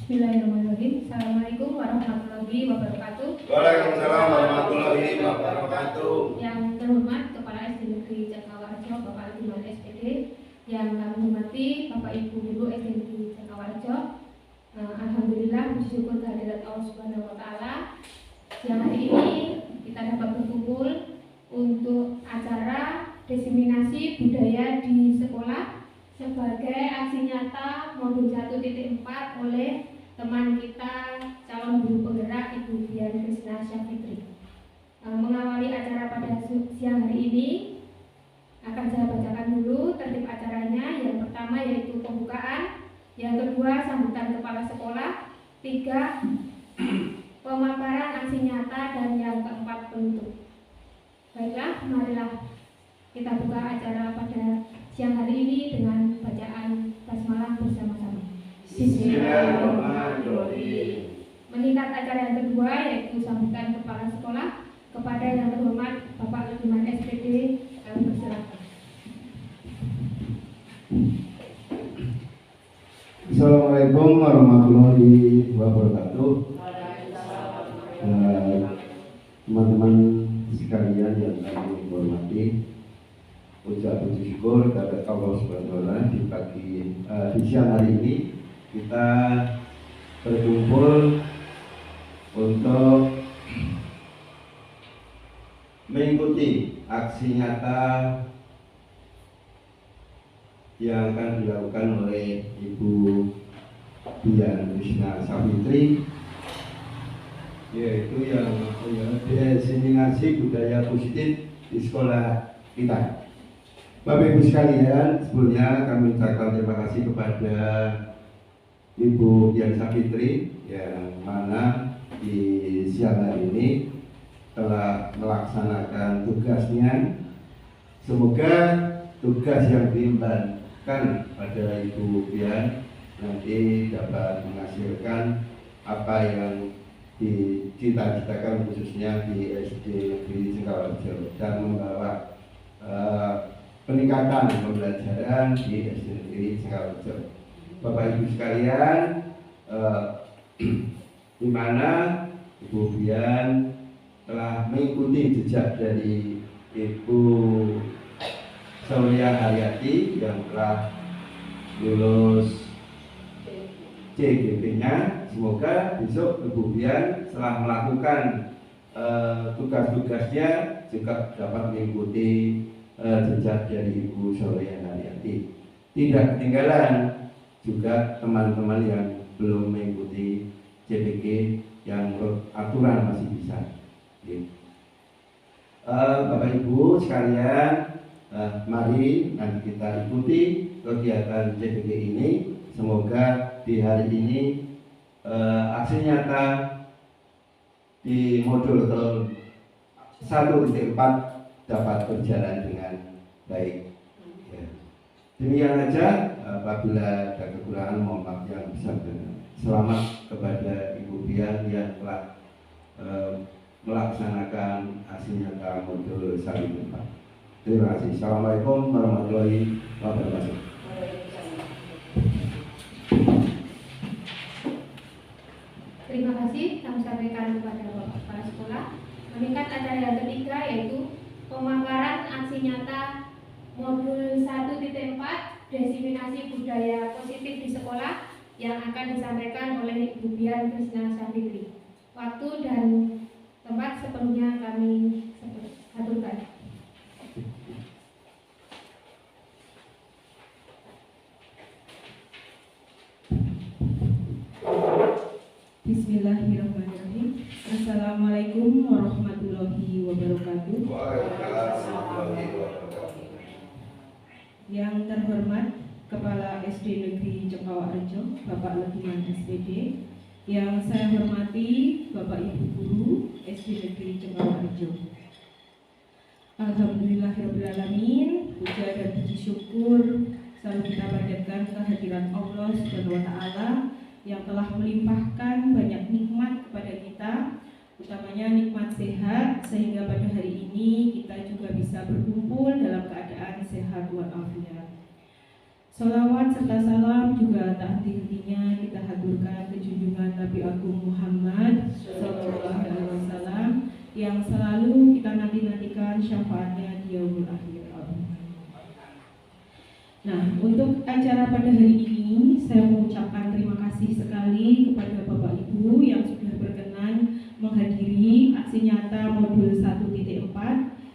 Bismillahirrahmanirrahim. Assalamualaikum warahmatullahi wabarakatuh. Waalaikumsalam warahmatullahi wabarakatuh. Yang terhormat Kepala SD Negeri Cakawarjo, Bapak Latiman SPD. Yang kami hormati Bapak Ibu Guru SD Negeri Cakawarjo. Alhamdulillah, puji syukur kehadirat Allah Subhanahu wa taala. Siang hari ini kita dapat berkumpul untuk acara diseminasi budaya di sekolah sebagai aksi nyata modul 1.4 oleh teman kita calon guru penggerak Ibu Dian Krisna Syafitri. Mengawali acara pada siang hari ini akan saya bacakan dulu tertib acaranya. Yang pertama yaitu pembukaan, yang kedua sambutan kepala sekolah, tiga pemaparan aksi nyata, dan yang keempat penutup. Baiklah, marilah kita buka acara pada siang hari ini dengan bacaan basmalah bersama-sama. Bismillahirrahmanirrahim. Meningkat acara yang kedua yaitu sambutan kepala sekolah. Kepada yang terhormat Bapak Latiman SPD, kami persilakan. Assalamualaikum warahmatullahi wabarakatuh. Teman-teman sekalian yang kami hormati, ucap puji syukur kepada Allah Subhanahu wa taala di siang hari ini kita berkumpul untuk mengikuti aksi nyata yang akan dilakukan oleh Ibu Dian Krisna Syafitri, yaitu yang diseminasi budaya positif di sekolah kita. Bapak Ibu sekalian, sebelumnya kami ucapkan terima kasih kepada Ibu Dian Syafitri yang mana di siang hari ini telah melaksanakan tugasnya. Semoga tugas yang diembankan pada Ibu Dian nanti dapat menghasilkan apa yang dicita-citakan khususnya di SD Negeri Cakawarjo dan membawa peningkatan pembelajaran di SD Negeri Cakawarjo. Bapak Ibu sekalian, di mana Ibu Dian telah mengikuti jejak dari Ibu Saulia Haryati yang telah lulus CGP-nya. Semoga besok Ibu Dian setelah melakukan tugas-tugasnya juga dapat mengikuti jejak dari Ibu Saulia Haryati. Tidak ketinggalan juga teman-teman yang belum mengikuti CPG yang menurut aturan masih bisa. Bapak Ibu sekalian, mari nanti kita ikuti kegiatan CPG ini. Semoga di hari ini aksi nyata di modul 1.4 dapat berjalan dengan baik. Demikian saja, apabila ada kekurangan mohon maaf yang besar. Selamat kepada Ibu Dian yang telah melaksanakan aksi nyata modul 1.4. Terima kasih. Assalamualaikum warahmatullahi wabarakatuh. Terima kasih kami sampaikan kepada Bapak Kepala Sekolah. Meningkat acara yang ketiga yaitu pemaparan aksi nyata modul 1.4 diseminasi budaya positif di sekolah yang akan disampaikan oleh Ibu Dian Krisna Syafitri. Waktu dan tempat sepenuhnya kami aturkan. Bismillahirrahmanirrahim. Assalamualaikum warahmatullahi wabarakatuh. Yang terhormat Kepala SD Negeri Cakawarjo, Bapak Latiman SPD. Yang saya hormati Bapak Ibu Guru SD Negeri Cakawarjo. Alhamdulillahirrahmanirrahim. Puja dan puji syukur selalu kita panjatkan kehadiran Allah Subhanahu wa taala yang telah melimpahkan banyak nikmat kepada kita, utamanya nikmat sehat, sehingga pada hari ini kita juga bisa berkumpul dalam keadaan sehat walafiat. Sholawat serta salam juga tak henti-hentinya kita haturkan ke junjungan syafaatnya di yaumul akhir. Nah, untuk acara pada hari ini saya mengucapkan terima kasih sekali kepada Bapak Ibu yang sudah berkenan menghadiri aksi nyata modul 1.4,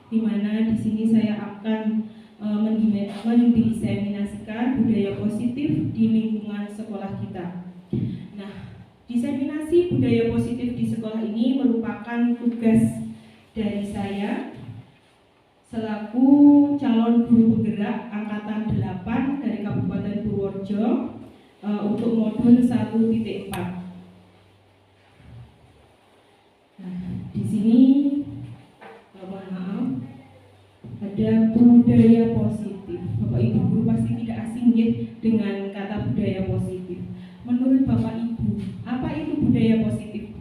di mana di sini saya akan mendiseminasikan budaya positif di lingkungan sekolah kita. Nah, diseminasi budaya positif di sekolah ini merupakan tugas dari saya selaku calon guru penggerak angkatan 8 dari Kabupaten Purworejo untuk modul 1.4. Nah, di sini mohon maaf, ada budaya positif. Bapak Ibu guru pasti tidak asing ya dengan kata budaya positif. Menurut Bapak Ibu, apa itu budaya positif?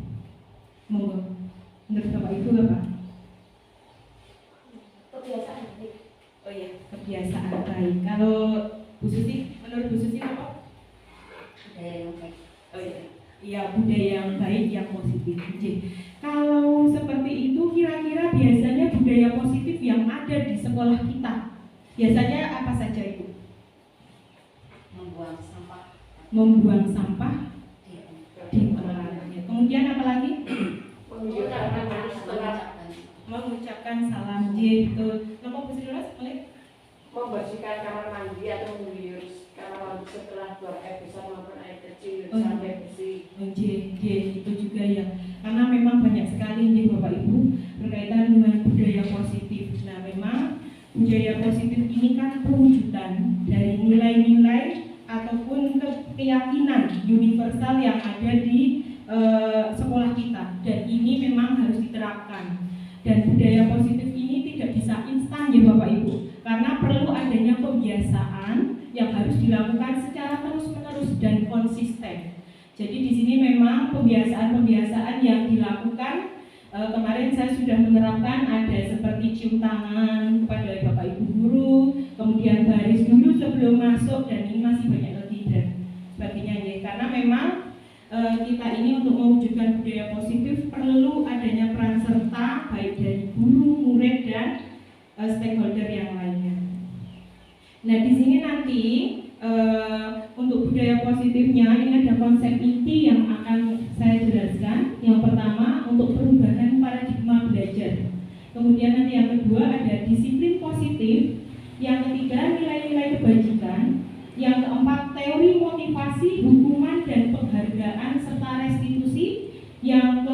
Monggo. Menurut Bapak Ibu apa? Kebiasaan baik. Oh iya, kebiasaan baik. Kalau Bu Susi, menurut Bu Susi apa? Budaya yang baik. Oh iya, iya budaya yang baik, yang positif. Jadi, kalau seperti itu, kira-kira biasanya budaya positif yang ada di sekolah kita, biasanya apa saja itu? Membuang sampah Membuang sampah di di tempat. Kemudian apa lagi? Mengucapkan salam J. Betul. Nomor Bu Sri boleh? Membersihkan kamar mandi atau mengguyur kamar mandi setelah buang air besar maupun air kecil Oh, sampai bersih. J itu juga ya. Karena memang banyak sekali nih Bapak Ibu berkaitan dengan budaya positif. Nah, memang budaya positif ini kan perwujudan dari nilai-nilai ataupun keyakinan universal yang ada di sekolah kita, dan ini memang harus diterapkan. Dan budaya positif ini tidak bisa instan ya Bapak Ibu, karena perlu adanya pembiasaan yang harus dilakukan secara terus-menerus dan konsisten. Jadi di sini memang pembiasaan-pembiasaan yang dilakukan, kemarin saya sudah menerapkan ada seperti cium tangan kepada Bapak Ibu guru, kemudian baris dulu sebelum masuk, dan ini masih banyak lagi dan sebagainya ya. Karena memang kita ini untuk mewujudkan budaya positif perlu adanya peran serta baik dari guru, murid, dan stakeholder yang lainnya. Nah, di sini nanti untuk budaya positifnya ini ada konsep inti yang akan saya jelaskan. Yang pertama untuk perubahan paradigma belajar. Kemudian nanti yang kedua ada disiplin positif. Yang ketiga nilai-nilai kebajikan. Yang keempat teori motivasi, hukuman dan penghargaan serta restitusi. Yang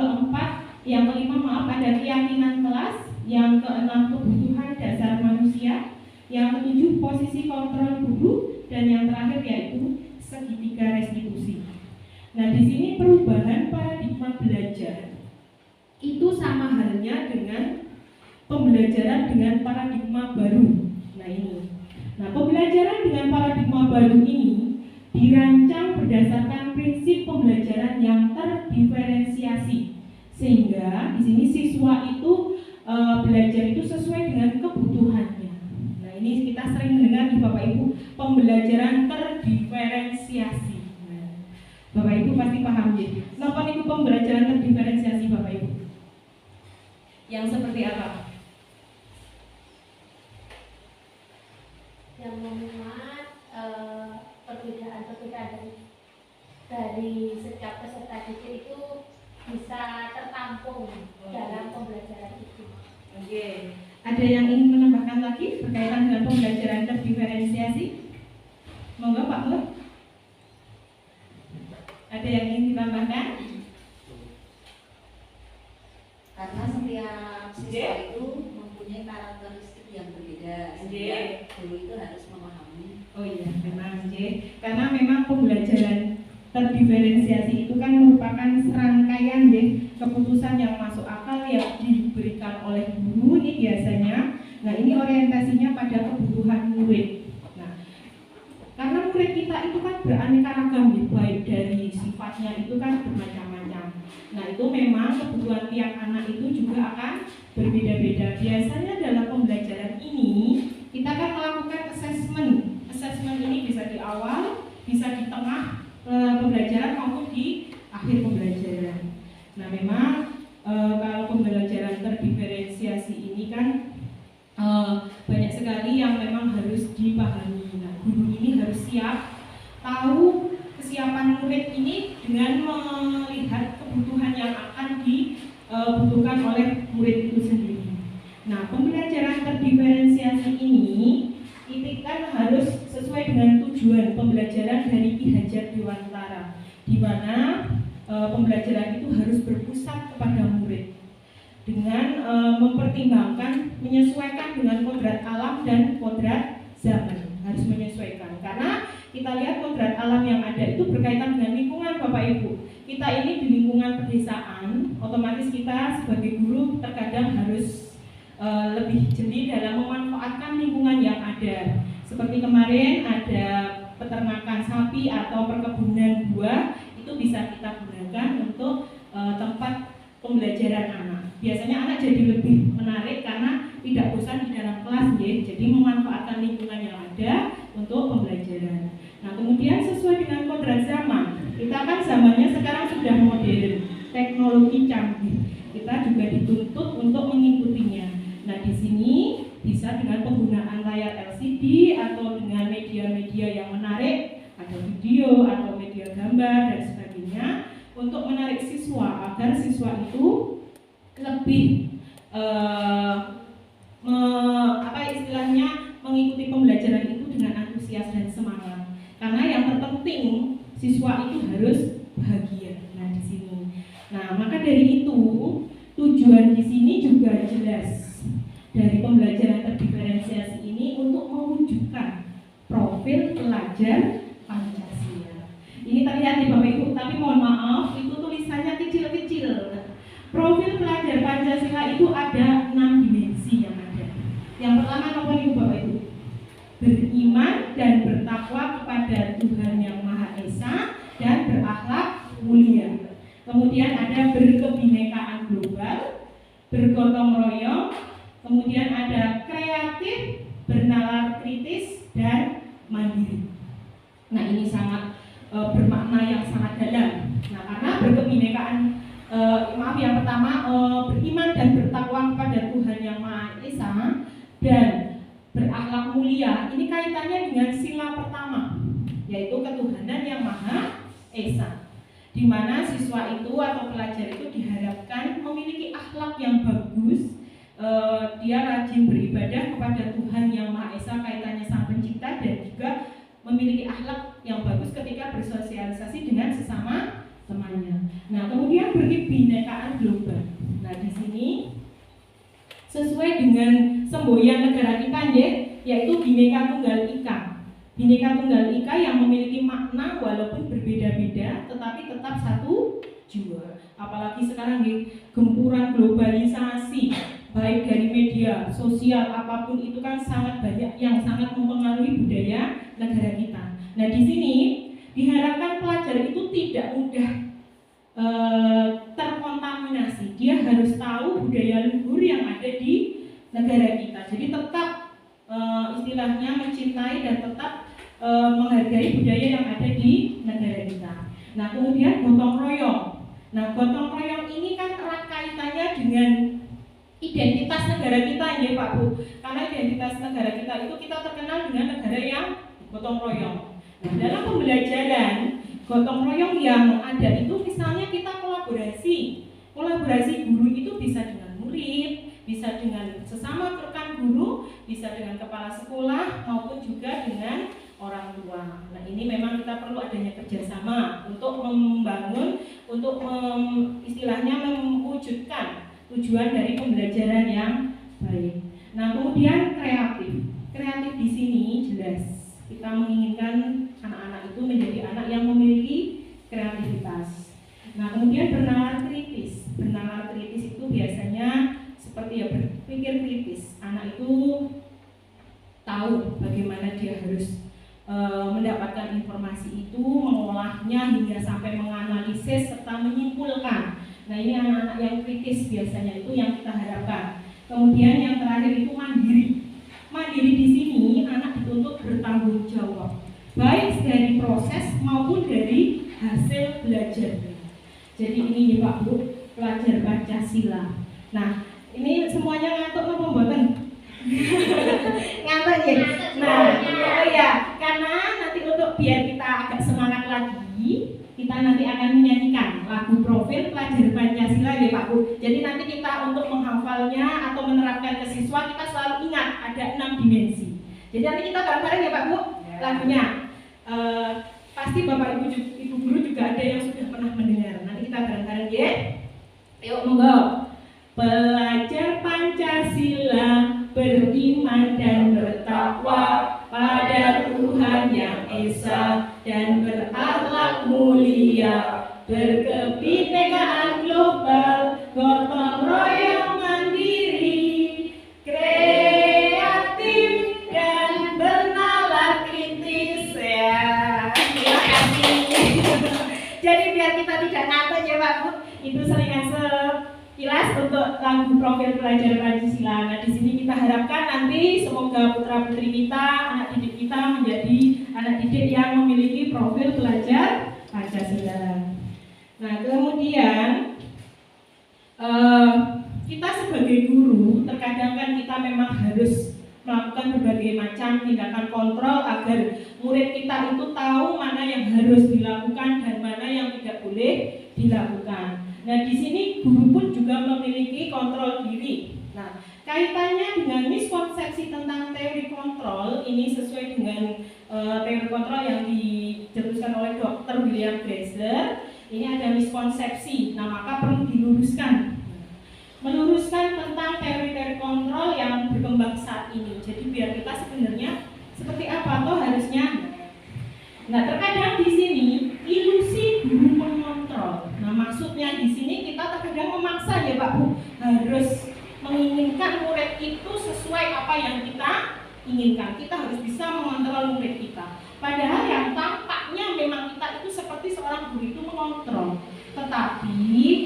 kelima ada keyakinan kelas. Yang keenam kebutuhan dasar manusia. Yang ketujuh posisi kontrol guru, dan yang terakhir yaitu segitiga restitusi. Nah, di sini perubahan paradigma belajar itu sama halnya dengan pembelajaran dengan paradigma baru. Nah, ini. Nah, pembelajaran dengan paradigma baru ini dirancang berdasarkan prinsip pembelajaran yang terdiferensiasi, sehingga di sini siswa itu belajar itu sesuai dengan kebutuhannya. Nah, ini kita sering mendengar di Bapak Ibu pembelajaran terdiferensiasi. Nah, Bapak Ibu pasti paham ya. Kenapa itu pembelajaran terdiferensiasi Bapak Ibu? Yang seperti apa? Yang memuat perbedaan-perbedaan dari setiap peserta didik itu bisa tertampung dalam pembelajaran itu. Oke. Ada yang ingin menambahkan lagi berkaitan dengan pembelajaran terdiferensiasi? Monggo Pak Nur. Ada yang ingin ditambahkan? Karena setiap siswa itu mempunyai karakteristik yang berbeda, sehingga guru itu harus memahami. Oh iya, memang J. Karena memang pembelajaran terdiferensiasi itu kan merupakan serangkaian keputusan yang masuk akal yang diberikan oleh guru ini biasanya. Nah, ini orientasinya pada kebutuhan murid. Nah, karena murid kita itu kan beraneka ragam baik dari sifatnya itu kan bermacam-macam. Nah, itu memang kebutuhan tiap anak itu juga akan berbeda-beda. Biasanya dalam pembelajaran ini kita akan melakukan assessment. Assessment ini bisa di awal, bisa di tengah pembelajaran maupun di akhir pembelajaran. Nah, memang kalau pembelajaran terdiferensiasi ini kan dipahami. Nah, guru ini harus siap tahu kesiapan murid ini dengan melihat kebutuhan yang akan dibutuhkan oleh murid itu sendiri. Nah, pembelajaran terdiferensiasi ini kan harus sesuai dengan tujuan pembelajaran dari Ki Hajar Dewantara, di mana pembelajaran itu harus berpusat kepada murid dengan mempertimbangkan, menyesuaikan dengan kodrat alam dan kodrat zaman. Harus menyesuaikan, karena kita lihat kodrat alam yang ada itu berkaitan dengan lingkungan Bapak Ibu. Kita ini di lingkungan pedesaan, otomatis kita sebagai guru terkadang harus lebih jeli dalam memanfaatkan lingkungan yang ada. Seperti kemarin ada peternakan sapi atau perkebunan buah, itu bisa kita gunakan untuk tempat pembelajaran anak. Biasanya anak jadi lebih menarik karena tidak bosan di dalam kelas, ya. Jadi memanfaatkan lingkungan yang ada untuk pembelajaran. Nah, kemudian sesuai dengan kodrat zaman, kita kan zamannya sekarang sudah modern, teknologi canggih. Kita juga dituntut untuk mengikutinya. Nah, di sini bisa dengan penggunaan layar LCD atau dengan media-media yang menarik, ada video atau media gambar dan sebagainya, untuk menarik siswa agar siswa itu lebih mengikuti pembelajaran itu dengan antusias dan semangat. Karena yang terpenting siswa itu harus bahagia. Nah, di sini. Nah, maka dari itu tujuan di sini juga jelas dari pembelajaran terdiferensiasi ini untuk mewujudkan profil pelajar Pancasila. Ini terlihat di Bapak Ibu, tapi mohon maaf itu tulisannya kecil-kecil. Profil pelajar Pancasila itu ada 6 dimensi yang ada. Yang pertama apa nih Bapak Ibu? Beriman dan bertakwa kepada Tuhan Yang Maha Esa dan berakhlak mulia. Kemudian ada berkebinekaan global, bergotong royong, kemudian ada kreatif, bernalar kritis, dan mandiri. Nah, ini sangat bermakna yang sangat dalam. Nah, karena berkebinekaan, yang pertama beriman dan bertakwa kepada Tuhan Yang Maha Esa dan berakhlak mulia. Ini kaitannya dengan sila pertama, yaitu ketuhanan Yang Maha Esa, di mana siswa itu atau pelajar itu diharapkan memiliki akhlak yang bagus. Dia rajin beribadah kepada Tuhan Yang Maha Esa, kaitannya Sang Pencipta, dan juga memiliki akhlak yang bagus ketika bersosialisasi dengan sesama temannya. Nah, kemudian berkebinekaan global. Nah, di sini sesuai dengan semboyan negara kita, yaitu Bhinneka Tunggal Ika. Bhinneka Tunggal Ika yang memiliki makna walaupun berbeda-beda, tetapi tetap satu jua. Apalagi sekarang gempuran globalisasi, baik dari media sosial apapun itu kan sangat banyak yang sangat mempengaruhi budaya negara kita. Nah, di sini diharapkan pelajar itu tidak mudah terkontaminasi. Dia harus tahu budaya luhur yang ada di negara kita. Jadi tetap istilahnya mencintai dan tetap menghargai budaya yang ada di negara kita. Nah, kemudian gotong royong. Nah, gotong royong ini kan erat kaitannya dengan identitas negara kita, ya Pak Bu. Karena identitas negara kita itu kita terkenal dengan negara yang gotong royong. Nah, dalam pembelajaran gotong royong yang ada itu misalnya kita kolaborasi guru itu bisa dengan murid, bisa dengan sesama rekan guru, bisa dengan kepala sekolah maupun juga dengan orang tua. Nah, ini memang kita perlu adanya kerjasama untuk membangun, untuk istilahnya mewujudkan tujuan dari pembelajaran yang baik. Nah, kemudian kreatif di sini jelas kita menginginkan anak-anak itu menjadi anak yang memiliki kreativitas. Nah, kemudian bernalar kritis itu biasanya seperti ya berpikir kritis. Anak itu tahu bagaimana dia harus mendapatkan informasi itu, mengolahnya hingga sampai menganalisis serta menyimpulkan. Nah, ini anak-anak yang kritis biasanya itu yang kita harapkan. Kemudian yang terakhir itu mandiri. Mandiri di sini anak dituntut bertanggung jawab, baik dari proses maupun dari hasil belajar. Jadi ini Pak Bu, pelajar Pancasila. Nah, ini semuanya ngantuk apa mboten? Ngantuk ya. Nah, ya, karena nanti untuk biar kita agak semangat lagi, kita nanti akan menyanyikan lagu profil pelajar Pancasila ya Pak Bu. Jadi nanti kita untuk menghafalnya atau menerapkan ke siswa, kita selalu ingat ada 6 dimensi. Jadi nanti kita bareng-bareng ya Pak Bu lagunya. Pasti Bapak Ibu guru juga ada yang sudah pernah mendengar. Nanti kita bareng-bareng ya. Yuk monggo. Pelajar Pancasila beriman dan bertakwa pada Tuhan Yang Esa dan berakhlak mulia, berkebinekaan global, gotong royong mandiri, kreatif dan bernalar kritis ya. Terima kasih. Jadi biar kita tidak ngantuk ya Pak Bu, itu selingan sekilas untuk lagu profil pelajar Pancasila. Nah di sini kita harapkan nanti semoga putra putri kita, anak didik kita menjadi anak didik yang memiliki profil pelajar Pancasila. Nah kemudian kita sebagai guru terkadang kan kita memang harus melakukan berbagai macam tindakan kontrol agar murid kita itu tahu mana yang harus dilakukan dan mana yang tidak boleh dilakukan. Nah di sini guru pun juga memiliki kontrol diri. Nah kaitannya dengan miskonsepsi tentang teori kontrol ini sesuai dengan teori kontrol yang dijelaskan oleh Dr. William Glasser. Ini ada miskonsepsi, nah maka perlu diluruskan. Meluruskan tentang teori-teori kontrol yang berkembang saat ini. Jadi biar kita sebenarnya seperti apa toh harusnya. Nah terkadang di sini ilusi guru mengontrol. Nah maksudnya di sini kita terkadang memaksa ya Pak Bu harus menginginkan murid itu sesuai apa yang kita inginkan. Kita harus bisa mengontrol murid kita. Padahal yang tampaknya memang kita itu seperti seorang guru itu mengontrol. Tetapi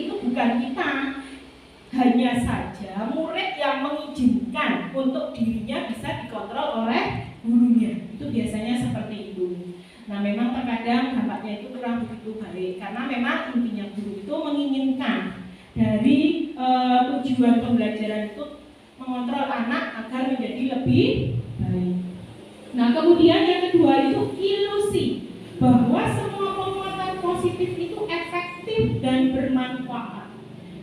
itu bukan kita. Hanya saja murid yang mengizinkan untuk dirinya bisa dikontrol oleh gurunya. Itu biasanya seperti itu. Nah memang terkadang dampaknya itu kurang begitu baik. Karena memang intinya guru itu menginginkan dari tujuan pembelajaran itu mengontrol anak agar menjadi lebih baik. Nah kemudian yang kedua itu ilusi bahwa semua penguatan positif itu efektif dan bermanfaat.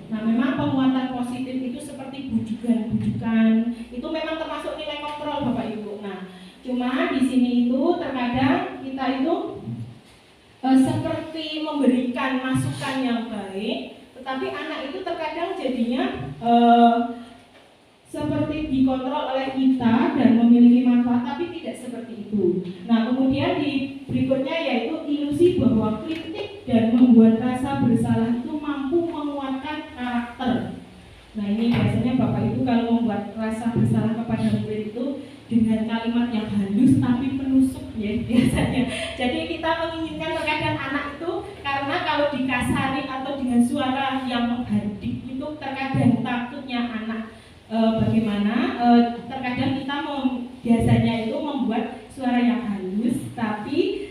Nah memang penguatan positif itu seperti bujukan-bujukan itu memang termasuk nilai kontrol Bapak Ibu. Nah cuma di sini itu terkadang kita itu seperti memberikan masukan yang baik, tetapi anak itu terkadang jadinya seperti dikontrol oleh kita dan memiliki manfaat, tapi tidak seperti itu. Nah kemudian di berikutnya yaitu ilusi bahwa kritik dan membuat rasa bersalah itu mampu menguatkan karakter. Nah ini biasanya Bapak Ibu kalau membuat rasa bersalah kepada murid itu dengan kalimat yang halus tapi menusuk ya biasanya. Jadi kita menginginkan terkadang anak itu karena kalau dikasari atau dengan suara yang menghardik itu terkadang takutnya anak bagaimana terkadang kita biasanya itu membuat suara yang halus tapi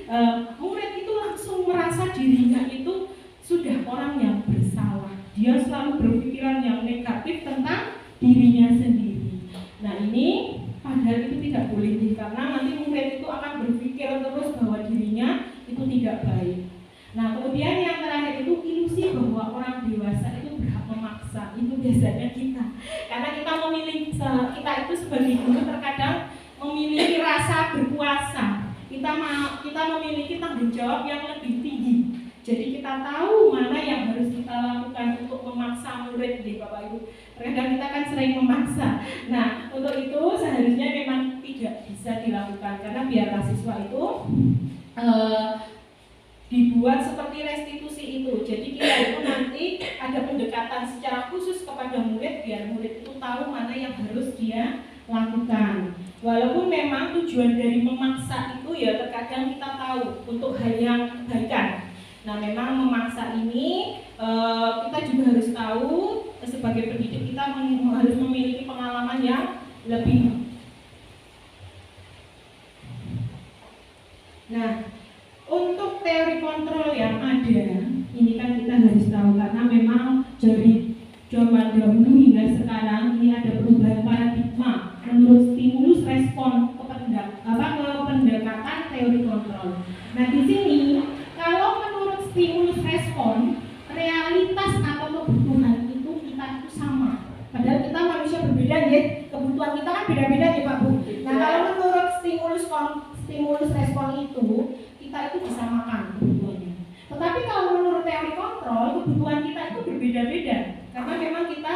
murid itu langsung merasa dirinya itu sudah orang yang bersalah. Dia selalu berpikiran yang negatif tentang dirinya sendiri. Nah ini padahal itu tidak boleh karena nanti murid itu akan berpikir terus bahwa dirinya itu tidak baik. Nah kemudian yang terakhir itu ilusi bahwa orang dewasa itu berhak memaksa. Itu biasanya kita karena kita memilih, kita itu sebagai guru terkadang memiliki rasa berkuasa. Kita memiliki tanggung jawab yang lebih tinggi. Jadi kita tahu mana yang harus kita lakukan untuk memaksa murid deh Bapak Ibu. Terkadang kita kan sering memaksa. Nah untuk itu seharusnya memang tidak bisa dilakukan karena biarlah siswa itu dibuat seperti restitusi itu. Jadi kita itu nanti ada pendekatan secara khusus kepada murid biar murid itu tahu mana yang harus dia lakukan. Walaupun memang tujuan dari memaksa itu ya terkadang kita tahu untuk hal yang kebaikan. Nah memang memaksa ini kita juga harus tahu sebagai pendidik kita harus memiliki pengalaman yang lebih. Nah untuk teori kontrol yang ada ini kan kita harus tahu karena memang dari zaman dahulu hingga sekarang ini ada perubahan paradigma menurut stimulus respon ke pendekatan stimulus respon, realitas atau kebutuhan itu kita itu sama. Padahal kita manusia berbeda ya, kebutuhan kita kan beda-beda ya Pak Bu. Nah kalau menurut stimulus respon itu kita itu disamakan kebutuhannya. Tetapi kalau menurut teori kontrol kebutuhan kita itu berbeda-beda karena memang kita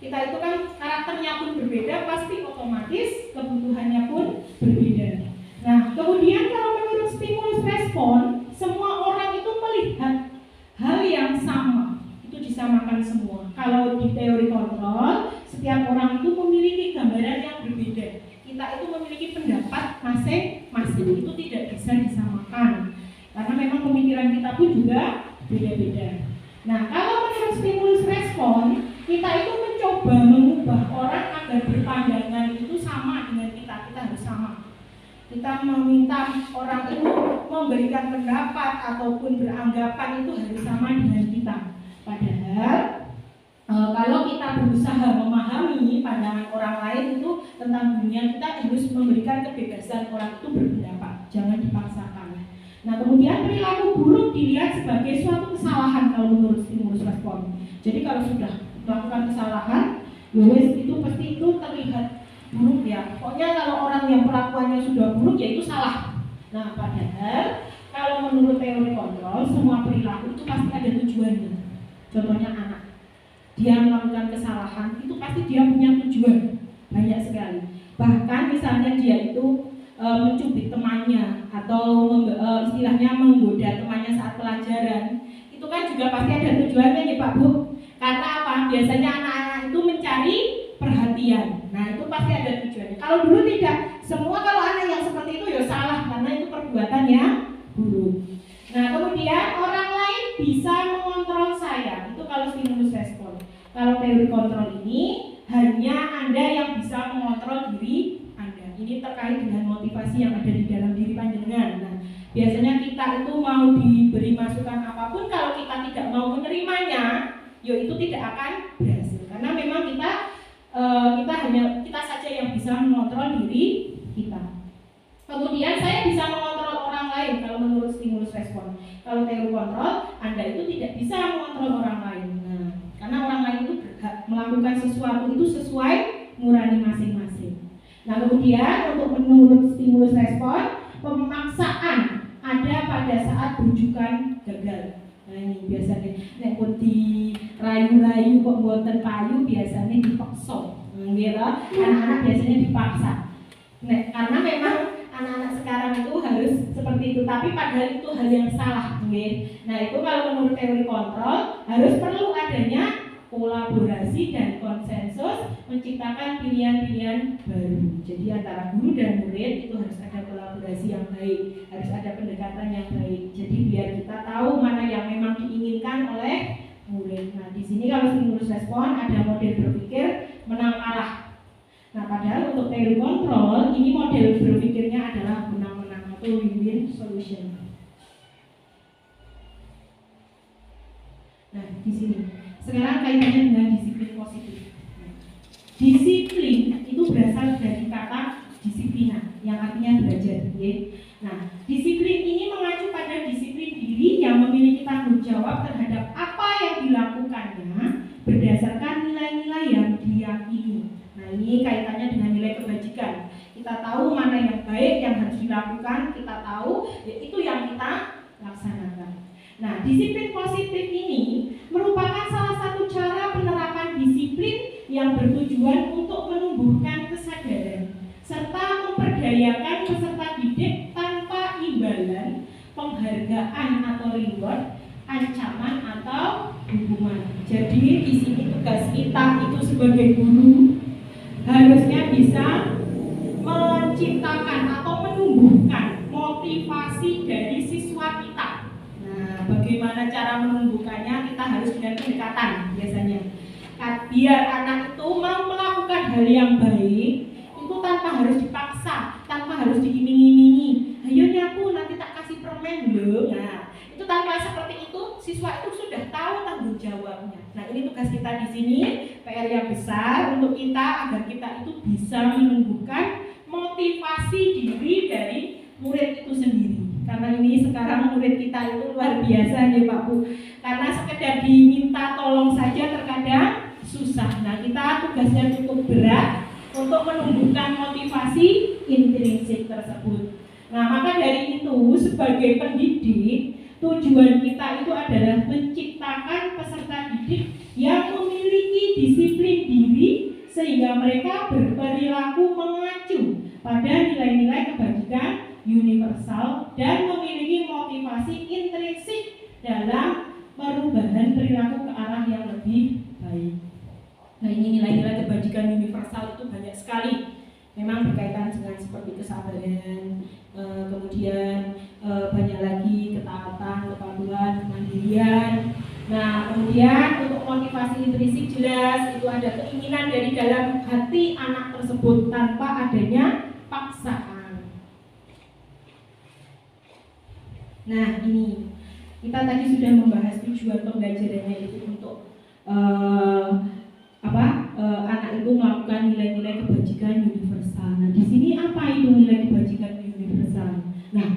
itu kan karakternya pun berbeda, pasti otomatis kebutuhannya pun berbeda. Nah kemudian kalau menurut stimulus respon semua orang itu melihat hal yang sama, itu disamakan semua. Kalau di teori kontrol setiap orang itu memiliki gambaran yang berbeda. Kita itu memiliki pendapat masing-masing, itu tidak bisa disamakan karena memang pemikiran kita pun juga beda-beda. Nah kalau menurut stimulus respon kita itu mencoba mengubah orang agar berpandangan itu sama dengan kita harus sama. Kita meminta orang itu memberikan pendapat ataupun beranggapan itu harus sama dengan kita. Padahal kalau kita berusaha memahami pandangan orang lain itu tentang dunia, kita harus memberikan kebebasan orang itu berpendapat, jangan dipaksakan. Nah kemudian perilaku buruk dilihat sebagai suatu kesalahan kalau menurut stimulus respon. Jadi kalau sudah melakukan kesalahan, itu pasti itu terlihat buruk ya. Pokoknya kalau orang yang perlakuannya sudah buruk ya itu salah. Nah padahal kalau menurut teori kontrol semua perilaku itu pasti ada tujuannya. Contohnya anak, dia melakukan kesalahan itu pasti dia punya tujuan banyak sekali. Bahkan misalnya dia itu mencubit temannya atau istilahnya menggoda temannya saat pelajaran, itu kan juga pasti ada tujuannya nih Pak Bu. Karena apa? Biasanya anak-anak itu mencari perhatian. Nah itu pasti ada tujuannya. Kalau dulu tidak, semua kalau anak yang seperti itu ya salah karena itu perbuatannya buruk. Nah kemudian orang lain bisa mengontrol saya, itu kalau stimulus respon. Kalau teori kontrol ini hanya Anda yang bisa mengontrol diri Anda. Ini terkait dengan motivasi yang ada di dalam diri panjenengan. Nah biasanya kita itu mau diberi masukan apapun, kalau kita tidak mau menerimanya, ya itu tidak akan berhasil. Karena memang kita saja yang bisa mengontrol diri kita. Kemudian saya bisa mengontrol orang lain kalau menurut stimulus respon. Kalau teori kontrol, Anda itu tidak bisa mengontrol orang lain. Nah, karena orang lain itu berhak melakukan sesuatu itu sesuai nurani masing-masing. Nah, kemudian untuk menurut stimulus respon, pemaksaan ada pada saat rujukan gagal. Nah ini biasanya nek pun dirayu-rayu kok mboten payu biasanya dipaksa. Gitu. Anak-anak biasanya dipaksa. Karena memang anak-anak sekarang itu harus seperti itu, tapi padahal itu hal yang salah. Nah itu kalau menurut teori kontrol harus perlu adanya kolaborasi dan konsensus menciptakan pilihan-pilihan baru. Jadi antara guru dan murid itu harus ada kolaborasi yang baik, harus ada pendekatan yang baik. Jadi biar kita tahu mana yang memang diinginkan oleh murid. Nah di sini kalau stimulus respon ada model berpikir menang kalah. Nah padahal untuk teori kontrol ini model berpikirnya adalah menang-menang atau win-win solution. Nah di sini sekarang kaitannya dengan disiplin positif. Disiplin itu berasal dari kata disiplina yang artinya belajar. Nah, disiplin ini mengacu pada disiplin diri yang memiliki tanggung jawab terhadap apa yang dilakukannya berdasarkan nilai-nilai yang diyakini. Nah, ini kaitannya dengan nilai kebajikan. Kita tahu mana yang baik yang harus dilakukan, kita tahu itu yang kita laksanakan. Nah, disiplin positif ini merupakan salah satu cara penerapan disiplin yang bertujuan untuk menumbuhkan kesadaran serta memperdayakan peserta didik tanpa imbalan, penghargaan atau reward, ancaman atau hukuman. Jadi di sini tugas kita itu sebagai guru harusnya bisa menciptakan atau menumbuhkan motivasi dari siswa kita. Bagaimana cara menumbuhkannya? Kita harus dengan pendekatan biasanya. Biar anak itu mau melakukan hal yang baik itu tanpa harus dipaksa, tanpa harus diiming-imingi. Ayo nyapu nanti tak kasih permen loh. Nah, itu tanpa seperti itu siswa itu sudah tahu tanggung jawabnya. Nah, ini tugas kita di sini, PR yang besar untuk kita agar kita itu bisa menumbuhkan motivasi diri dari murid itu sendiri. karena ini sekarang murid kita itu luar biasa ya Pak Bu, karena sekedar diminta tolong saja terkadang susah. Nah, kita tugasnya cukup berat untuk menumbuhkan motivasi intrinsik tersebut. Nah, maka dari itu sebagai pendidik, tujuan kita itu adalah menciptakan peserta didik yang memiliki disiplin diri sehingga mereka berperilaku mengacu pada nilai-nilai kebajikan universal dan memiliki motivasi intrinsik dalam perubahan perilaku ke arah yang lebih baik. Nah, ini nilai-nilai kebajikan universal itu banyak sekali. Memang berkaitan dengan seperti kesabaran, kemudian banyak lagi ketaatan, kepatuhan, kemandirian. Nah, kemudian untuk motivasi intrinsik jelas itu ada keinginan dari dalam hati anak tersebut tanpa adanya paksaan. Nah, ini kita tadi sudah membahas tujuan pembelajarannya itu untuk anak itu melakukan nilai-nilai kebajikan universal. Nah, di sini apa itu nilai kebajikan universal? Nah,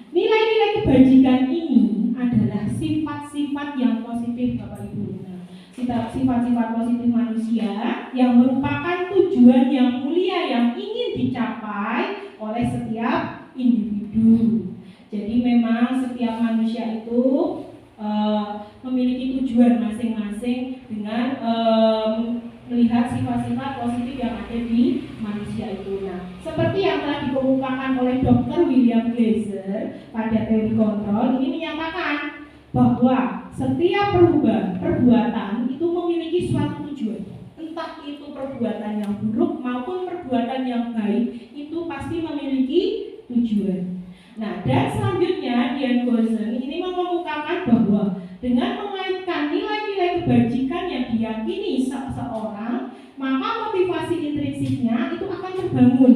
nilai-nilai kebajikan ini adalah sifat-sifat yang positif Bapak Ibu. Nah, sifat-sifat positif manusia yang merupakan tujuan yang mulia yang ingin dicapai oleh setiap individu. Jadi memang setiap manusia itu memiliki tujuan masing-masing dengan melihat sifat-sifat positif yang ada di manusia itu. Nah, seperti yang telah dikemukakan oleh Dr. William Glaser pada teori kontrol, ini menyatakan bahwa setiap perbuatan itu memiliki suatu tujuan. Entah itu perbuatan yang buruk maupun perbuatan yang baik, itu pasti memiliki tujuan. Nah, dan selanjutnya Dian Gosen ini mengemukakan bahwa dengan mengaitkan nilai-nilai kebajikan yang diyakini seseorang, maka motivasi intrinsiknya itu akan terbangun.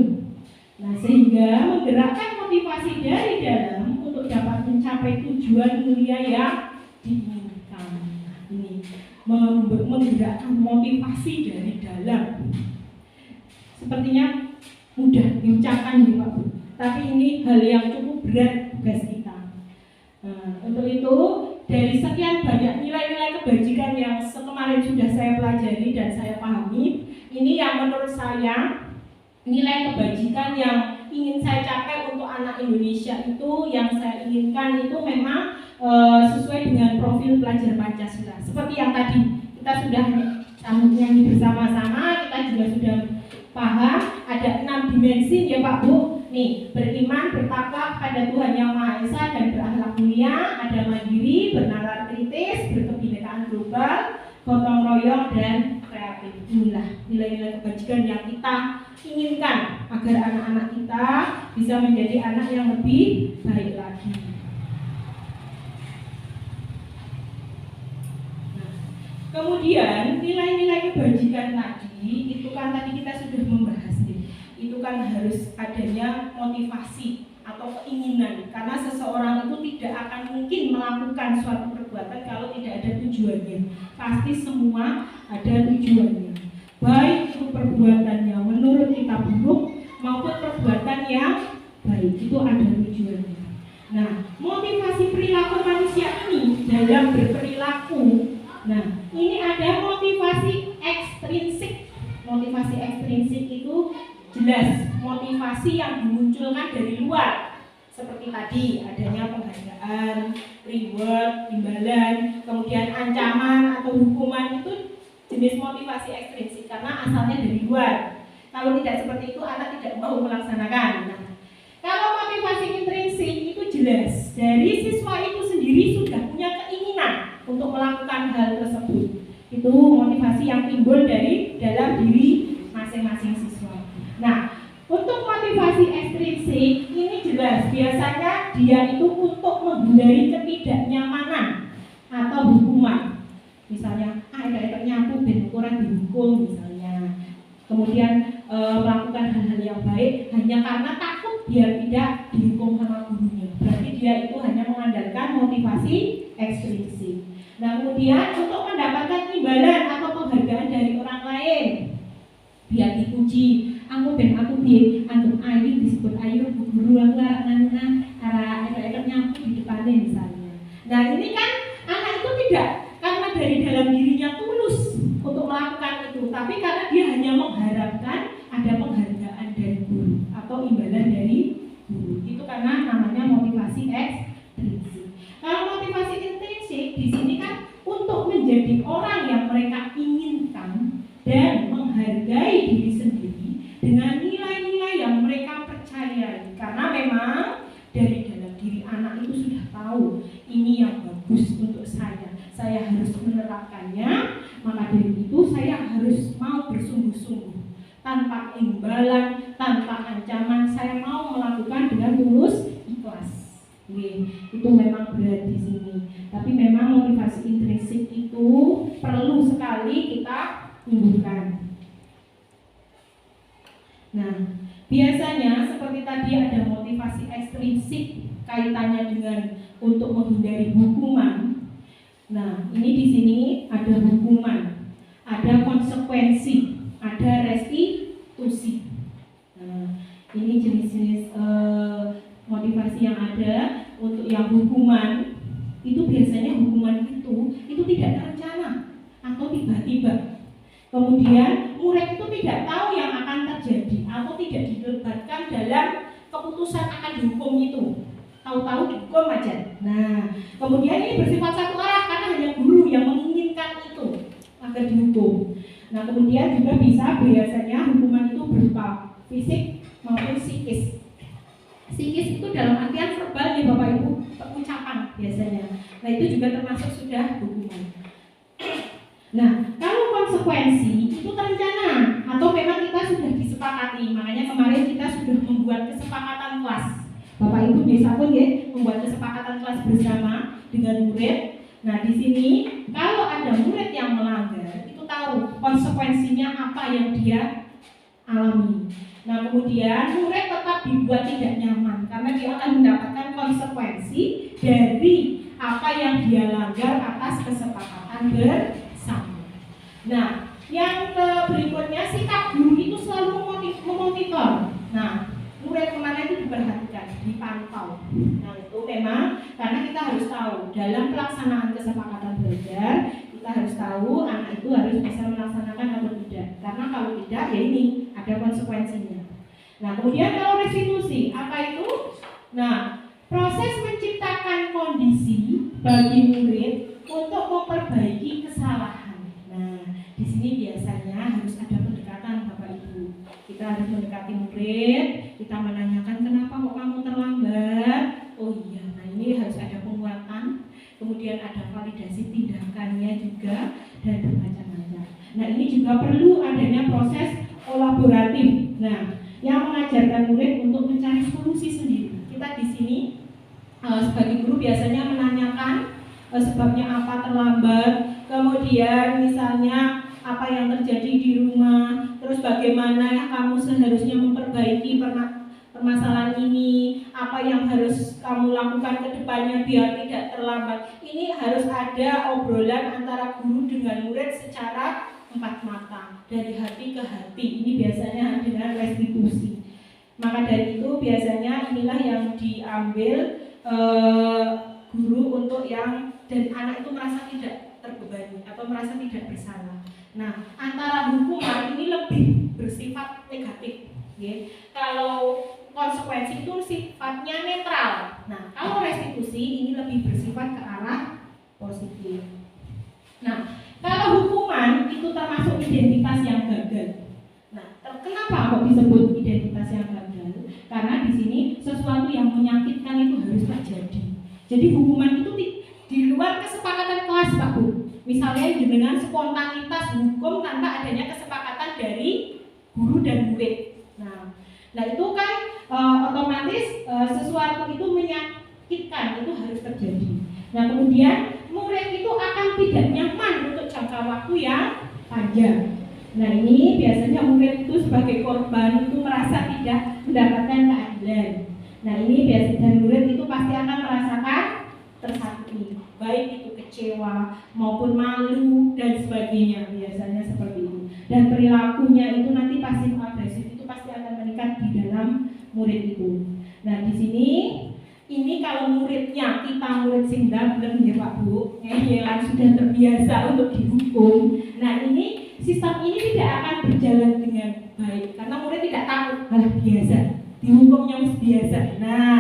Nah, sehingga menggerakkan motivasi dari dalam untuk dapat mencapai tujuan mulia yang diinginkan. Ini menggerakkan motivasi dari dalam. Sepertinya mudah diucapkan nih Pak Bu, tapi ini hal yang cukup berat tugas kita. Nah, untuk itu dari sekian banyak nilai-nilai kebajikan yang kemarin sudah saya pelajari dan saya pahami, ini yang menurut saya nilai kebajikan yang ingin saya capai untuk anak Indonesia itu, yang saya inginkan itu memang sesuai dengan profil pelajar Pancasila. Seperti yang tadi kita sudah nyanyi bersama-sama, kita juga sudah paham ada 6 dimensi ya Pak Bu. Nih, beriman, bertakwa kepada Tuhan Yang Maha Esa dan berakhlak mulia, ada mandiri, bernalar kritis, berkebinekaan global, gotong royong dan kreatif. Inilah nilai-nilai kebajikan yang kita inginkan agar anak-anak kita bisa menjadi anak yang lebih baik lagi. Nah, kemudian nilai-nilai kebajikan tadi itu kan tadi kita sudah membahas nih. Itu kan harus adanya motivasi atau keinginan, karena seseorang itu tidak akan mungkin melakukan suatu perbuatan kalau tidak ada tujuannya. Pasti semua ada tujuannya, baik itu perbuatannya menurut kita buruk maupun perbuatan yang baik, itu ada tujuannya. Nah, motivasi perilaku manusia ini dalam berperilaku, nah ini ada motivasi ekstrinsik. Motivasi ekstrinsik itu jelas motivasi yang dimunculkan dari luar, seperti tadi adanya penghargaan, reward, imbalan, kemudian ancaman atau hukuman, itu jenis motivasi ekstrinsik karena asalnya dari luar. Kalau tidak seperti itu anak tidak mau melaksanakan. Nah, kalau motivasi intrinsik itu jelas dari siswa itu sendiri sudah punya keinginan untuk melakukan hal tersebut. Itu motivasi yang timbul dari dalam diri masing-masing siswa. Nah, untuk motivasi ekstrinsik ini jelas biasanya dia itu untuk menghindari ketidaknyamanan atau hukuman. Misalnya, ada nyapu ben kurang dihukum misalnya. Kemudian melakukan hal-hal yang baik hanya karena takut biar tidak dihukum sama gurunya. Berarti dia itu hanya mengandalkan motivasi ekstrinsik. Nah, kemudian untuk mendapatkan imbalan atau penghargaan dari orang lain, biar dipuji, aku ben aku piye, anggap ayu disebut ayu, guru aku larang arah ini kan anak itu tidak karena dari dalam dirinya tulus untuk melakukan itu, tapi karena dia hanya mengharapkan ada penghargaan dari guru atau imbalan dari guru. Itu karena namanya motivasi ekstrinsik. Kalau motivasi intrinsik di sini kan untuk menjadi orang yang mereka inginkan dan menghargai diri sendiri dengan nilai-nilai yang mereka percayai. Karena memang dari dalam diri anak itu sudah tahu ini yang bagus untuk saya harus menerapkannya, maka dari itu saya harus mau bersungguh-sungguh tanpa imbalan, tanpa ancaman, saya mau melakukan dengan tulus ikhlas. Itu memang berat di sini. Tapi memang motivasi intrinsik itu perlu sekali kita tumbuhkan. Nah, biasanya seperti tadi ada motivasi ekstrinsik kaitannya dengan untuk menghindari hukuman. Nah, ini di sini ada hukuman, ada konsekuensi, ada restitusi. Nah, ini jenis-jenis motivasi yang ada. Untuk yang hukuman itu biasanya hukuman itu tidak terencana atau tiba-tiba. Kemudian murid itu tidak tahu yang akan terjadi atau tidak dilibatkan dalam keputusan akan dihukum itu. Tahu-tahu dihukum aja. Nah, kemudian ini bersifat satu arah karena hanya guru yang menginginkan itu agar dihukum. Nah, kemudian juga bisa biasanya hukuman itu berupa fisik maupun psikis. Psikis itu dalam artian verbal ya Bapak Ibu, ucapan biasanya. Nah, itu juga termasuk sudah hukuman. Nah, kalau konsekuensi itu terencana atau memang kita sudah disepakati. Makanya kemarin kita sudah membuat kesepakatan kelas. Bapak Ibu bisa pun ya membuat kesepakatan kelas bersama dengan murid. Nah, di sini kalau ada murid yang melanggar, itu tahu konsekuensinya apa yang dia alami. Nah, kemudian murid tetap dibuat tidak nyaman karena dia akan mendapatkan konsekuensi dari apa yang dia langgar atas kesepakatan bersama. Nah, yang berikutnya sikap guru itu selalu memonitor. Nah, murid kemana itu diperhatikan, dipantau. Nah, itu memang karena kita harus tahu dalam pelaksanaan kesepakatan belajar, kita harus tahu anak itu harus bisa melaksanakan atau tidak. Karena kalau tidak, ya ini ada konsekuensinya. Nah, kemudian kalau restitusi, apa itu? Nah, proses menciptakan kondisi bagi murid untuk memperbaiki kesalahan. Nah, di sini biasanya harus ada pendekatan Bapak Ibu. Kita harus mendekati murid, kita menanyakan kenapa kok kamu terlambat. Oh iya, nah ini harus ada penguatan. Kemudian ada validasi tindakannya juga dan bermacam-macam. Nah, ini juga perlu adanya proses kolaboratif. Nah, yang mengajarkan murid untuk mencari solusi sendiri. Kita di sini sebagai guru biasanya menanyakan sebabnya apa terlambat, kemudian misalnya apa yang terjadi di rumah, terus bagaimana kamu seharusnya memperbaiki permasalahan ini, apa yang harus kamu lakukan ke depannya biar tidak terlambat. Ini harus ada obrolan antara guru dengan murid secara empat mata, dari hati ke hati. Ini biasanya dengan restitusi. Maka dari itu biasanya inilah yang diambil guru untuk yang dan anak itu merasa tidak terbebani atau merasa tidak bersalah. Nah, antara hukuman ini lebih bersifat negatif, ya. Kalau konsekuensi itu sifatnya netral. Nah, kalau restitusi ini lebih bersifat ke arah positif. Nah, kalau hukuman itu termasuk identitas yang gagal. Nah, kenapa kok disebut identitas yang gagal? Karena di sini sesuatu yang menyakitkan itu harus terjadi. Jadi hukuman itu di luar kesepakatan kelas, Pak Bu. Misalnya dengan spontanitas hukum tanpa adanya kesepakatan dari guru dan murid. Nah itu kan otomatis sesuatu itu menyakitkan, itu harus terjadi. Nah kemudian murid itu akan tidak nyaman untuk jangka waktu yang panjang. Nah ini biasanya murid itu sebagai korban itu merasa tidak mendapatkan keadilan. Nah ini biasanya dan murid itu pasti akan merasakan tersakiti, baik itu kecewa maupun malu dan sebagainya, biasanya seperti itu. Dan perilakunya itu nanti pasif agresif itu pasti akan meningkat di dalam murid itu. Nah di sini Ini kalau muridnya, kita murid sing belum ya Pak Bu, ngeyelan sudah terbiasa untuk dihukum. Nah ini sistem ini tidak akan berjalan dengan baik karena murid tidak tahu hal biasa, dihukumnya biasa. Nah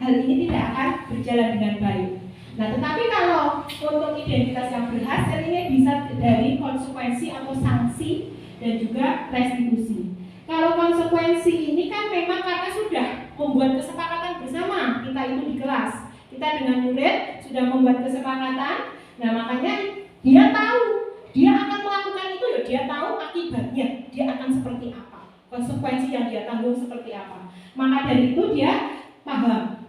hal ini tidak akan berjalan dengan baik. Nah tetapi kalau untuk identitas yang berhasil ini bisa dari konsekuensi atau sanksi dan juga restitusi. Kalau konsekuensi ini kan memang karena sudah membuat kesepakatan bersama kita itu di kelas, kita dengan murid sudah membuat kesepakatan. Nah makanya dia tahu dia akan melakukan itu, ya dia tahu akibatnya dia akan seperti apa, konsekuensi yang dia tanggung seperti apa. Maka dari itu dia paham.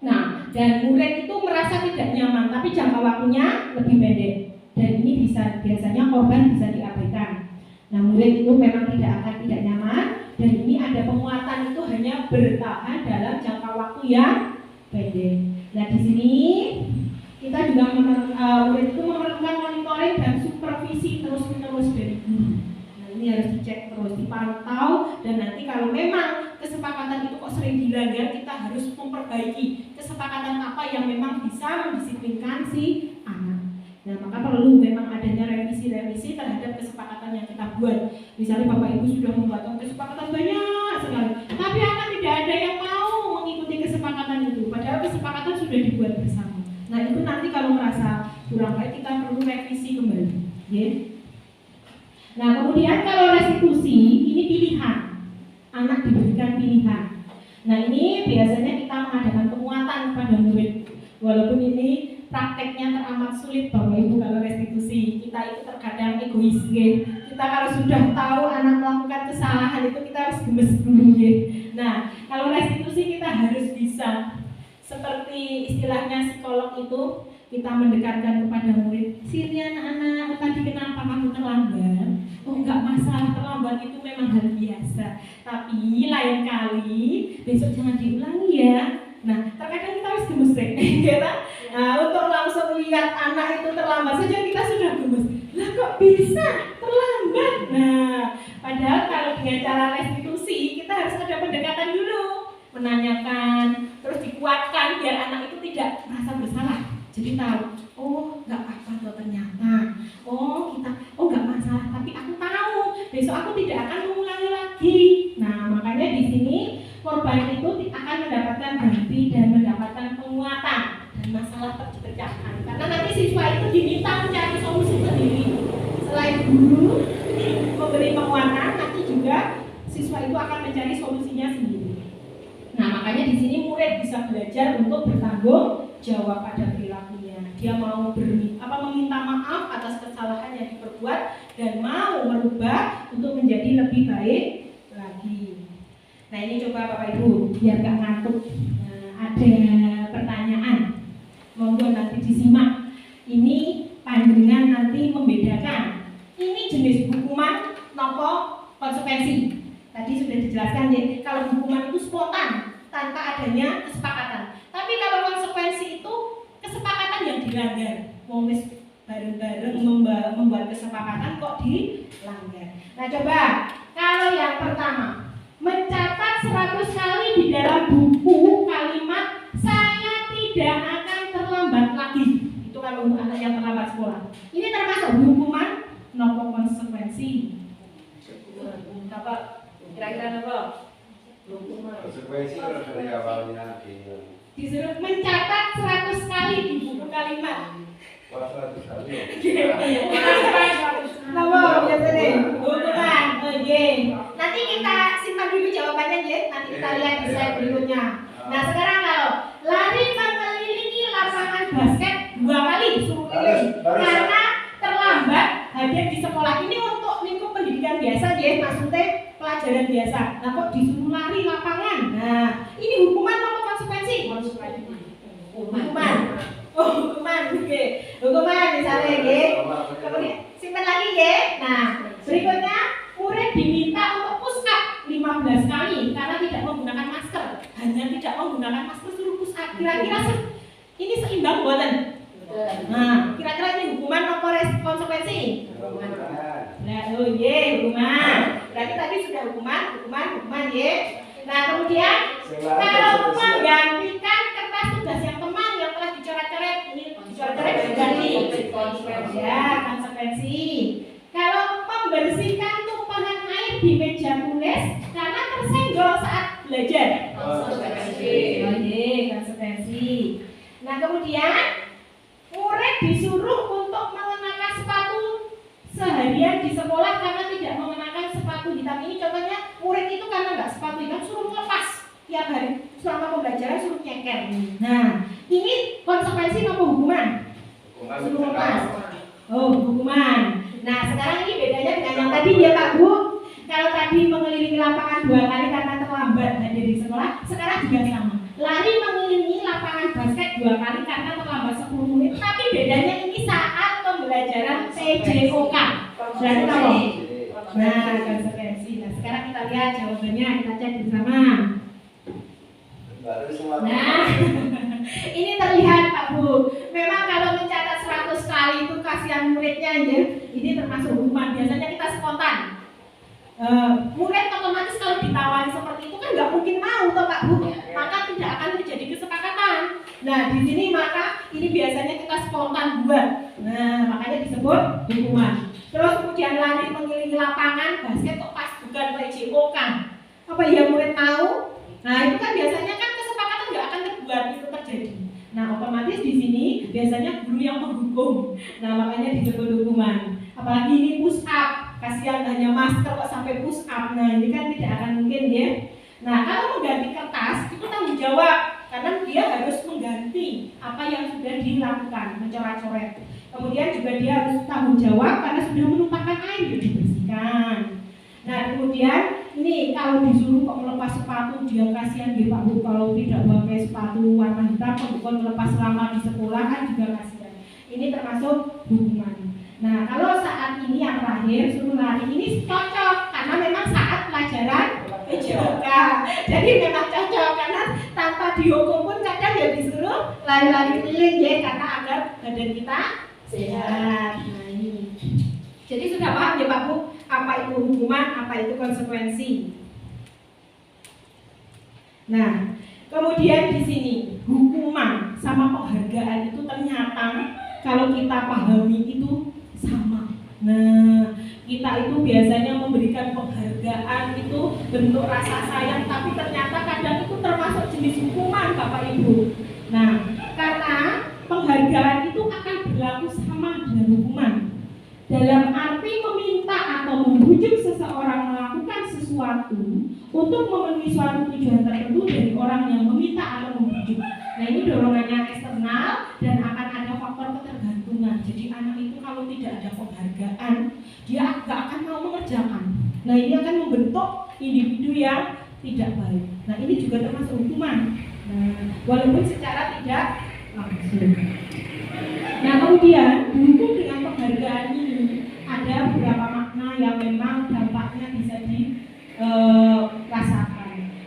Nah dan murid itu merasa tidak nyaman, tapi jangka waktunya lebih pendek dan ini biasanya korban bisa diabaikan. Nah murid itu memang tidak nyaman dan ini ada penguatan itu hanya bertahan dalam jangka waktu yang pendek. Nah di sini kita juga murid itu memerlukan monitoring dan supervisi terus-menerus dari guru. Nah ini harus dicek terus, dipantau dan nanti kalau memang kesepakatan itu kok sering dilanggar, kita harus memperbaiki kesepakatan apa yang memang bisa mendisiplinkan si anak. Nah maka perlu memang adanya revisi-revisi terhadap kesepakatan yang kita buat. Misalnya Bapak Ibu sudah membuat kesepakatan banyak sekali, tapi akan tidak ada yang mau mengikuti kesepakatan itu, padahal kesepakatan sudah dibuat bersama. Nah itu nanti kalau merasa kurang baik kita perlu revisi kembali, ya. Nah kemudian kalau restitusi ini pilihan, anak diberikan pilihan. Nah ini biasanya kita mengadakan penguatan pada murid, walaupun ini prakteknya teramat sulit Bapak Ibu kalau restitusi. Kita itu terkadang egois, ya. Kita kalau sudah tahu anak melakukan kesalahan itu kita harus gemes dulu, ya. Nah kalau restitusi kita harus bisa seperti istilahnya psikolog itu, kita mendekatkan kepada murid. Sini anak-anak, tadi kenapa kamu terlambat? Oh enggak masalah, terlambat itu memang hal biasa, tapi lain kali besok jangan diulangi ya. Nah terkadang kita harus gemes, ya. Nah untuk langsung lihat anak itu terlambat saja kita sudah gemes. Lah kok bisa terlambat? Nah padahal kalau dengan cara restitusi kita harus ada pendekatan dulu, menanyakan, terus dikuatkan biar anak itu tidak merasa bersalah. Jadi tahu, oh nggak apa-apa tuh ternyata, oh nggak masalah, tapi aku tahu besok aku tidak akan mengulangi lagi. Nah makanya di sini korban itu akan mendapatkan ganti dan mendapatkan penguatan dan masalah terpecahkan. Karena nanti siswa itu diminta mencari solusi sendiri. Selain guru memberi penguatan, nanti juga siswa itu akan mencari solusinya sendiri. Nah makanya di sini murid bisa belajar untuk bertanggung jawab pada perilakunya. Dia mau meminta maaf atas kesalahan yang diperbuat dan mau merubah untuk menjadi lebih baik lagi. Nah ini coba Bapak Ibu biar gak ngantuk. Ada pertanyaan, monggo nanti disimak. Ini panjenengan nanti membedakan ini jenis hukuman nopo konsekuensi. Tadi sudah dijelaskan ya, kalau hukuman itu spontan tanpa adanya kesepakatan. Tapi kalau konsekuensi itu kesepakatan yang dilanggar. Mau bareng-bareng membuat kesepakatan kok dilanggar. Nah coba kalau yang pertama, mencatat 100 kali di dalam buku kalimat saya tidak akan terlambat lagi. Itu kalau anak yang terlambat sekolah. Ini termasuk hukuman nopo konsekuensi. Apa? Kira-kira apa? Konsekuensi kalau dari awalnya disuruh mencatat 100 kali di buku kalimat. Wah 100 kali. Nama biasanya hukuman. Nanti kita simpan dulu jawabannya ya. Nanti kita lihat di slide berikutnya. Nah sekarang kalau lari mengelilingi lapangan basket 2 kali suruh keliling karena terlambat hadir di sekolah. Ini untuk lingkup pendidikan biasa ya, maksudnya pelajaran biasa. Nah kok disuruh lari lapangan? Nah ini hukuman apa konsekuensi? Hukuman. Oh hukuman, oke. Hukuman misalnya ya. Kemudian simpan lagi ya. Nah berikutnya murid diminta untuk push up 15 kali karena tidak menggunakan masker. Hanya tidak menggunakan masker suruh push up. Kira-kira ini seimbang buatan? Nah kira-kira ini hukuman apa konsekuensi? Nah hukuman. Berarti tadi sudah hukuman ya. Nah kemudian kalau menggantikan Ya, konsekuensi. Kalau membersihkan tumpahan air di meja tulis karena tersenggol saat belajar. Konsekuensi. Konsekuensi. Nah, kemudian murid disuruh untuk mengenakan sepatu seharian di sekolah karena tidak mengenakan sepatu hitam. Ini contohnya murid itu karena nggak sepatu hitam suruh lepas tiap hari selama pembelajaran suruh nyeker. Nah, ini konsekuensi apa hukuman? Suruh lepas. Oh, hukuman. Nah, sekarang ini bedanya dengan yang tadi ya Pak Bu. Kalau tadi mengelilingi lapangan 2 kali karena terlambat hadir di sekolah, sekarang juga sama. Lari mengelilingi lapangan basket 2 kali karena terlambat 10 menit. Tapi bedanya ini saat pembelajaran PJOK. Berarti tahu? Nah, konsekuensi. Nah, sekarang kita lihat jawabannya, kita cek bersama. Nah, ini terlihat Pak Bu. Memang kalau mencatat 100 kali itu kasihan muridnya ya. Ini termasuk hukuman. Biasanya kita spontan. Murid otomatis kalau ditawari seperti itu kan nggak mungkin mau toh Pak Bu. Maka tidak akan terjadi kesepakatan. Nah, di sini maka ini biasanya kita spontan buat. Nah, makanya disebut hukuman. Terus kemudian lari mengelilingi lapangan basket kok pas bukan PJOK. Apa ya murid tahu? Nah, itu kan biasanya kan kesepakatan nggak akan terbuat itu terjadi. Nah, otomatis di sini biasanya guru yang menghukum. Nah, makanya disebut hukuman. Apalagi ini push up, kasihan hanya masker kok sampai push up. Nah, ini kan tidak akan mungkin ya. Nah, kalau mengganti kertas itu tanggung jawab karena dia harus mengganti apa yang sudah dilakukan, mencoret-coret. Kemudian juga dia harus tanggung jawab karena sudah menumpahkan air yang dibersihkan. Nah, kemudian ini kalau disuruh kok melepas sepatu dia kasihan ya Pak Bu, kalau tidak pakai sepatu warna hitam bukan melepas selama di sekolah kan juga kasihan. Ini termasuk hukuman. Nah, kalau saat ini yang terakhir suruh lari ini cocok karena memang saat pelajaran PJOK. Jadi memang cocok karena tanpa dihukum pun kadang ya disuruh lari-lari keliling ya karena agar badan kita sehat. Nah, ini. Jadi sudah paham ya Pak Bu? Apa itu hukuman, apa itu konsekuensi. Nah, kemudian di sini hukuman sama penghargaan itu ternyata kalau kita pahami itu sama. Nah, kita itu biasanya memberikan penghargaan itu bentuk rasa sayang, tapi ternyata kadang itu termasuk jenis hukuman Bapak Ibu. Nah, karena penghargaan itu akan berlaku sama dengan hukuman. Dalam arti meminta atau membujuk seseorang melakukan sesuatu untuk memenuhi suatu tujuan tertentu dari orang yang meminta atau membujuk. Nah, ini dorongannya eksternal dan akan ada faktor ketergantungan. Jadi anak itu kalau tidak ada penghargaan, dia nggak akan mau mengerjakan. Nah, ini akan membentuk individu yang tidak baik. Nah, ini juga termasuk hukuman. Nah, walaupun secara tidak langsung. Nah, kemudian dihukum dengan penghargaan ini ada beberapa makna yang memang dampaknya bisa dirasakan.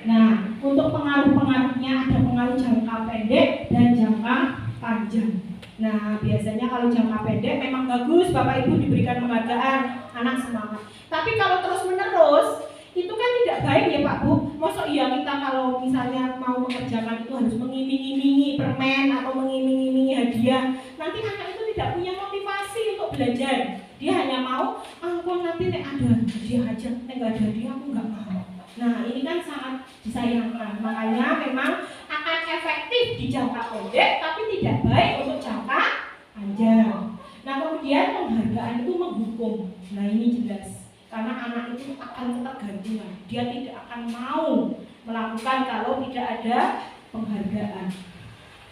Nah, untuk pengaruh-pengaruhnya ada pengaruh jangka pendek dan jangka panjang. Nah, biasanya kalau jangka pendek memang bagus Bapak Ibu diberikan penghargaan, anak semangat. Tapi kalau terus-menerus itu kan tidak baik ya Pak Bu. Masa iya kita kalau misalnya mau mengerjakan itu harus mengiming-imingi permen atau mengiming-imingi hadiah. Nanti anak itu tidak punya motivasi untuk belajar. Dia hanya mau, kok nanti nek ada hadiah aja, nek gak ada hadiah aku nggak mau. Nah, ini kan sangat disayangkan. Makanya memang akan efektif di jangka pendek, tapi tidak baik untuk jangka panjang. Nah, kemudian penghargaan itu menghukum. Nah, ini jelas. Karena anak itu akan ketergantungan. Dia tidak akan mau melakukan kalau tidak ada penghargaan.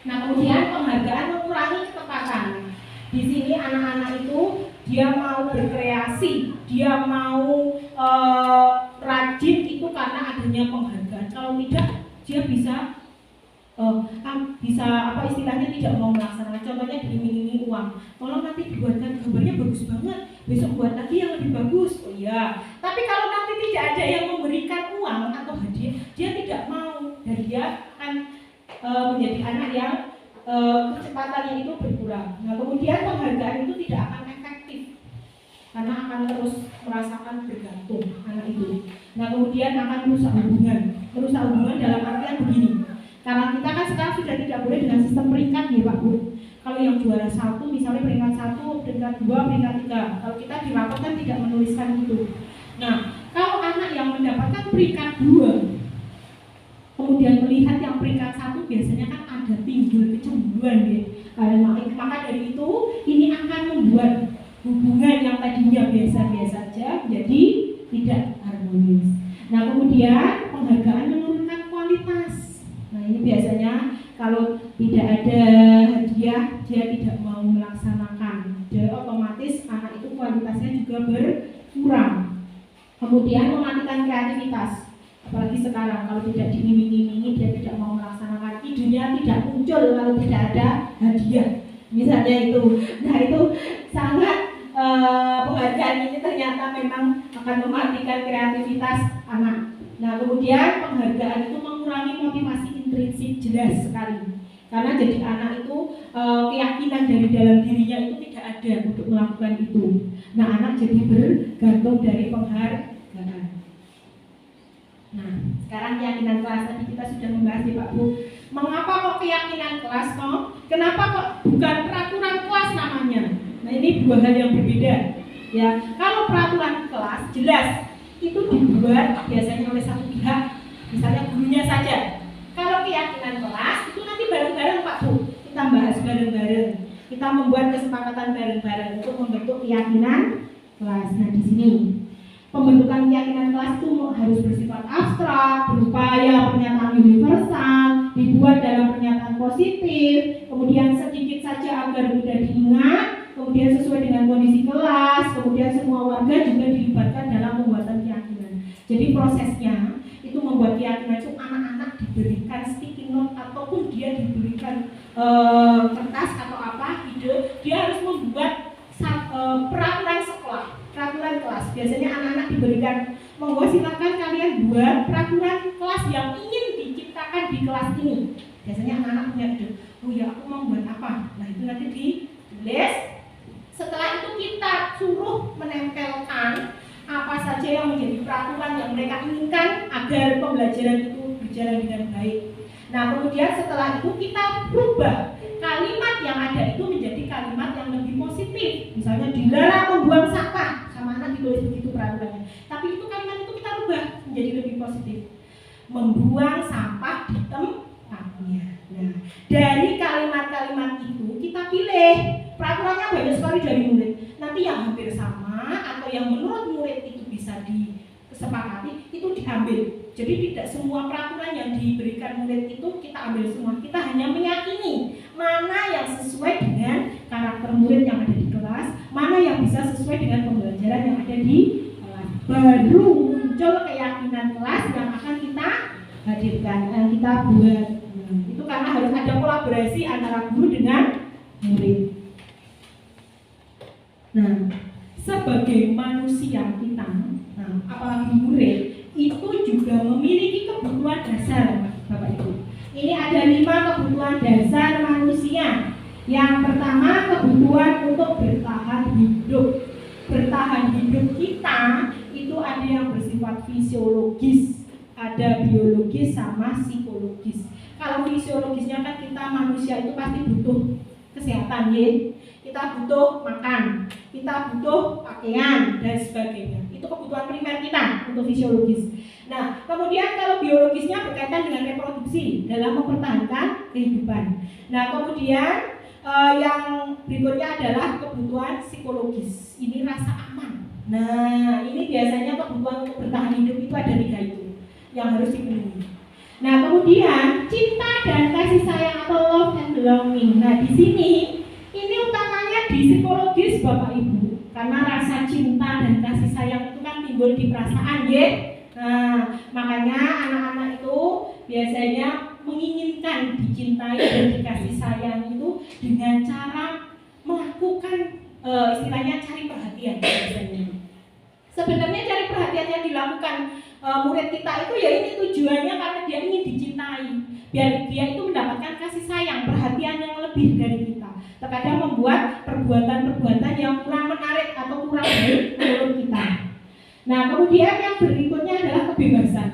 Nah, kemudian penghargaan mengurangi ketepatan. Di sini anak-anak itu dia mau berkreasi, dia mau rajin itu karena adanya penghargaan. Kalau tidak, dia bisa apa istilahnya tidak mau melaksanakan. Contohnya diiming-imingi uang. Tolong nanti dibuatkan gambarnya bagus banget. Besok buat lagi yang lebih bagus. Oh iya. Tapi kalau nanti tidak ada yang memberikan uang atau hadiah, dia tidak mau dan dia akan menjadi anak yang kecepatannya itu berkurang. Nah, kemudian penghargaan itu tidak akan efektif karena akan terus merasakan bergantung anak itu. Nah, kemudian akan merusak hubungan. Merusak hubungan dalam artian begini. Karena kita kan sekarang sudah tidak boleh dengan sistem peringkat ya Pak Bu. Kalau yang juara 1 misalnya peringkat 1, peringkat 2, peringkat 3. Kalau kita di rapor kan tidak menuliskan itu. Nah, kalau anak yang mendapatkan peringkat 2 kemudian melihat yang peringkat 1, biasanya kan ada timbul kecemburuan ya. Maka dari itu ini akan membuat hubungan yang tadinya biasa-biasa saja jadi tidak harmonis. Nah, kemudian penghargaan menurunkan kualitas. Nah, ini biasanya kalau tidak ada hadiah dia tidak mau melaksanakan. Jadi otomatis anak itu kualitasnya juga berkurang. Kemudian mematikan kreativitas. Apalagi sekarang kalau tidak diiming-imingi dia tidak mau melaksanakan, idenya tidak muncul kalau tidak ada hadiah. Misalnya itu. Nah, itu sangat penghargaan ini ternyata memang akan mematikan kreativitas anak. Nah, kemudian penghargaan itu mengurangi motivasi intrinsik jelas sekali. Karena jadi anak itu keyakinan dari dalam dirinya itu tidak ada untuk melakukan itu. Nah, anak jadi bergantung dari penghargaan. Nah, sekarang keyakinan kelas tadi kita sudah membahas ya Pak Bu. Mengapa kok keyakinan kelas toh? Kenapa kok bukan peraturan kelas namanya? Nah, ini dua hal yang berbeda. Ya, kalau peraturan kelas jelas itu dibuat biasanya oleh satu pihak, misalnya gurunya saja. Kalau keyakinan kelas itu nanti bareng-bareng Pak Bu, kita bahas bareng-bareng. Kita membuat kesepakatan bareng-bareng untuk membentuk keyakinan kelas. Nah, di sini pembentukan keyakinan kelas itu harus bersifat abstrak, berupaya pernyataan universal, dibuat dalam pernyataan positif, kemudian sedikit saja agar mudah diingat, kemudian sesuai dengan kondisi kelas, kemudian semua warga juga dilibatkan dalam pembuatan keyakinan. Jadi prosesnya itu membuat keyakinan itu anak-anak diberikan sticky note ataupun dia diberikan kertas atau apa ide, dia harus membuat peraturan sekolah, peraturan kelas. Biasanya anak-anak diberikan, monggo silakan kalian buat peraturan kelas yang ingin diciptakan di kelas ini. Biasanya anak-anak punya ide, oh ya aku mau buat apa? Nah, itu nanti ditulis. Setelah itu kita suruh menempelkan apa saja yang menjadi peraturan yang mereka inginkan agar pembelajaran itu berjalan dengan baik. Nah, kemudian setelah itu kita rubah kalimat yang ada itu menjadi kalimat yang lebih positif. Misalnya dilarang membuang sampah, sama anak ditulis begitu peraturannya. Tapi itu kalimat itu kita rubah menjadi lebih positif. Membuang sampah di tempatnya. Nah, dari kalimat-kalimat itu kita pilih. Peraturannya banyak sekali dari murid. Nanti yang hampir sama atau yang menurut murid itu bisa disepakati itu diambil. Jadi tidak semua peraturan yang diberikan murid itu kita ambil semua. Kita hanya meyakini mana yang sesuai dengan karakter murid yang ada di kelas, mana yang bisa sesuai dengan pembelajaran yang ada di kelas. Baru muncul keyakinan kelas yang akan kita hadirkan, yang kita buat. Itu karena harus ada kolaborasi antara guru dengan murid. Nah, sebagai manusia kita, apalagi murid, itu juga memiliki kebutuhan dasar, Bapak Ibu. Ini ada 5 kebutuhan dasar manusia. Yang pertama, kebutuhan untuk bertahan hidup. Bertahan hidup kita itu ada yang bersifat fisiologis, ada biologis sama psikologis. Kalau fisiologisnya kan kita manusia itu pasti butuh kesehatan ya. Kita butuh makan, kita butuh pakaian dan sebagainya. Itu kebutuhan primer kita untuk fisiologis. Nah, kemudian kalau biologisnya berkaitan dengan reproduksi dalam mempertahankan kehidupan. Nah, kemudian yang berikutnya adalah kebutuhan psikologis. Ini rasa aman. Nah, ini biasanya kebutuhan untuk bertahan hidup itu ada 3 itu yang harus dipenuhi. Nah, kemudian cinta dan kasih sayang atau love and belonging. Nah, di sini ini utamanya di psikologis Bapak Ibu. Karena rasa cinta dan kasih sayang itu kan timbul di perasaan ya. Nah, makanya anak-anak itu biasanya menginginkan dicintai dan dikasih sayang itu dengan cara melakukan istilahnya cari perhatian biasanya. Sebenarnya cari perhatian yang dilakukan murid kita itu ya ini tujuannya karena dia ingin dicintai, biar dia itu mendapatkan kasih sayang, perhatian yang lebih dari kita. Terkadang membuat perbuatan-perbuatan yang kurang menarik atau kurang baik menurut kita. Nah, kemudian yang berikutnya adalah kebebasan.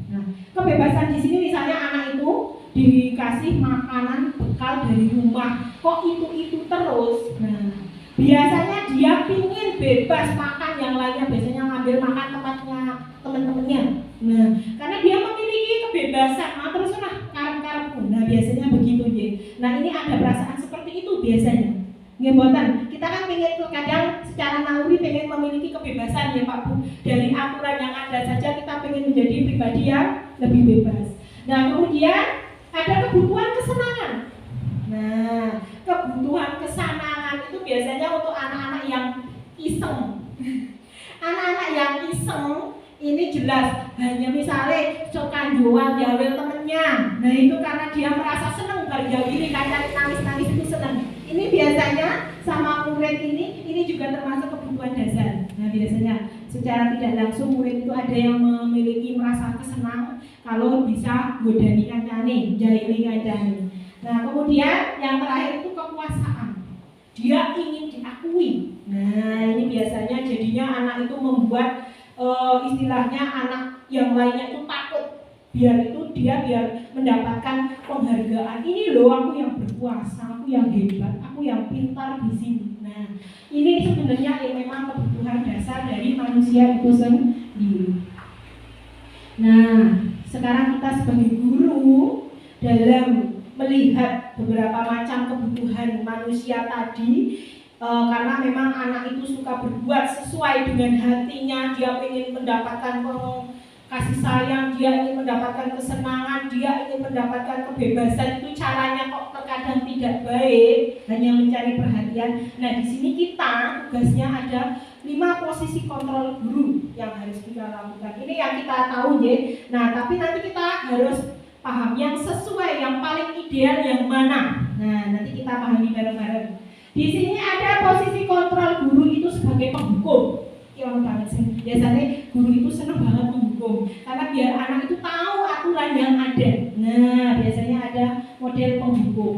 Nah, kebebasan di sini misalnya anak itu dikasih makanan bekal dari rumah rumah kok itu terus. Nah, biasanya dia pingin bebas makan yang lainnya, biasanya ngambil makan tempatnya teman-temannya. Nah, karena dia memiliki kebebasan, terus karep-karepku. Nah, biasanya begitu ya. Nah, ini ada perasaan seperti itu biasanya. Nggih, kita kan pengen kadang secara naluri pengen memiliki kebebasan ya Pak Bu. Dari aturan yang ada saja kita pengen menjadi pribadi yang lebih bebas. Nah, kemudian ada kebutuhan kesenangan. Nah, kebutuhan kesenangan itu biasanya untuk anak-anak yang iseng. Anak-anak yang iseng ini jelas hanya misalnya suka jual jawel temennya. Nah, itu karena dia merasa senang kerja gini, kadang nangis-nangis itu senang. Ini biasanya sama murid ini juga termasuk kebutuhan dasar. Nah, biasanya secara tidak langsung murid itu ada yang memiliki merasa kesenang kalau bisa godani kancane, jahili kancane. Nah, kemudian yang terakhir itu kekuasaan. Dia ingin diakui. Nah, ini biasanya jadinya anak itu membuat istilahnya anak yang lainnya itu takut. Biar mendapatkan penghargaan. Ini loh aku yang berkuasa, aku yang hebat, aku yang pintar di sini. Nah, ini sebenarnya yang memang kebutuhan dasar dari manusia itu sendiri. Nah, sekarang kita sebagai guru dalam melihat beberapa macam kebutuhan manusia tadi, karena memang anak itu suka berbuat sesuai dengan hatinya, dia ingin mendapatkan kasih sayang, dia ingin mendapatkan kesenangan, dia ingin mendapatkan kebebasan, itu caranya kok terkadang tidak baik, hanya mencari perhatian. Nah, di sini kita tugasnya ada 5 posisi kontrol guru yang harus kita lakukan. Ini yang kita tahu ya. Nah, tapi nanti kita harus paham yang sesuai, yang paling ideal yang mana. Nah, nanti kita pahami bareng-bareng. Di sini ada posisi kontrol guru itu sebagai penghukum. Yang banget sih. Biasanya guru itu senang banget menghukum karena biar anak itu tahu aturan yang ada. Nah, biasanya ada model penghukum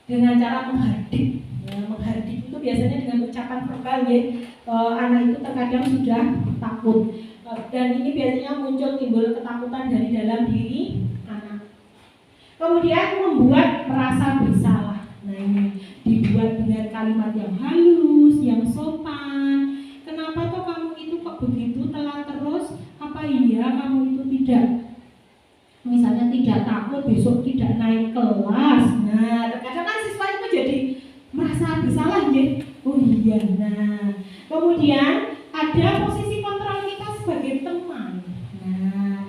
dengan cara menghardik. Nah, menghardik itu biasanya dengan ucapan verbal ya. Anak itu terkadang sudah takut dan ini biasanya timbul ketakutan dari dalam diri anak. Kemudian membuat merasa bersalah. Nah, ini dibuat dengan kalimat yang halus, yang sopan. Kenapa kok kamu itu kok begitu telat terus? Apa iya kamu itu tidak, misalnya tidak takut besok tidak naik kelas? Nah, terkadang kan siswa itu jadi merasa bersalah ya. Oh iya. Nah, kemudian ada posisi kontrol kita sebagai teman. Nah,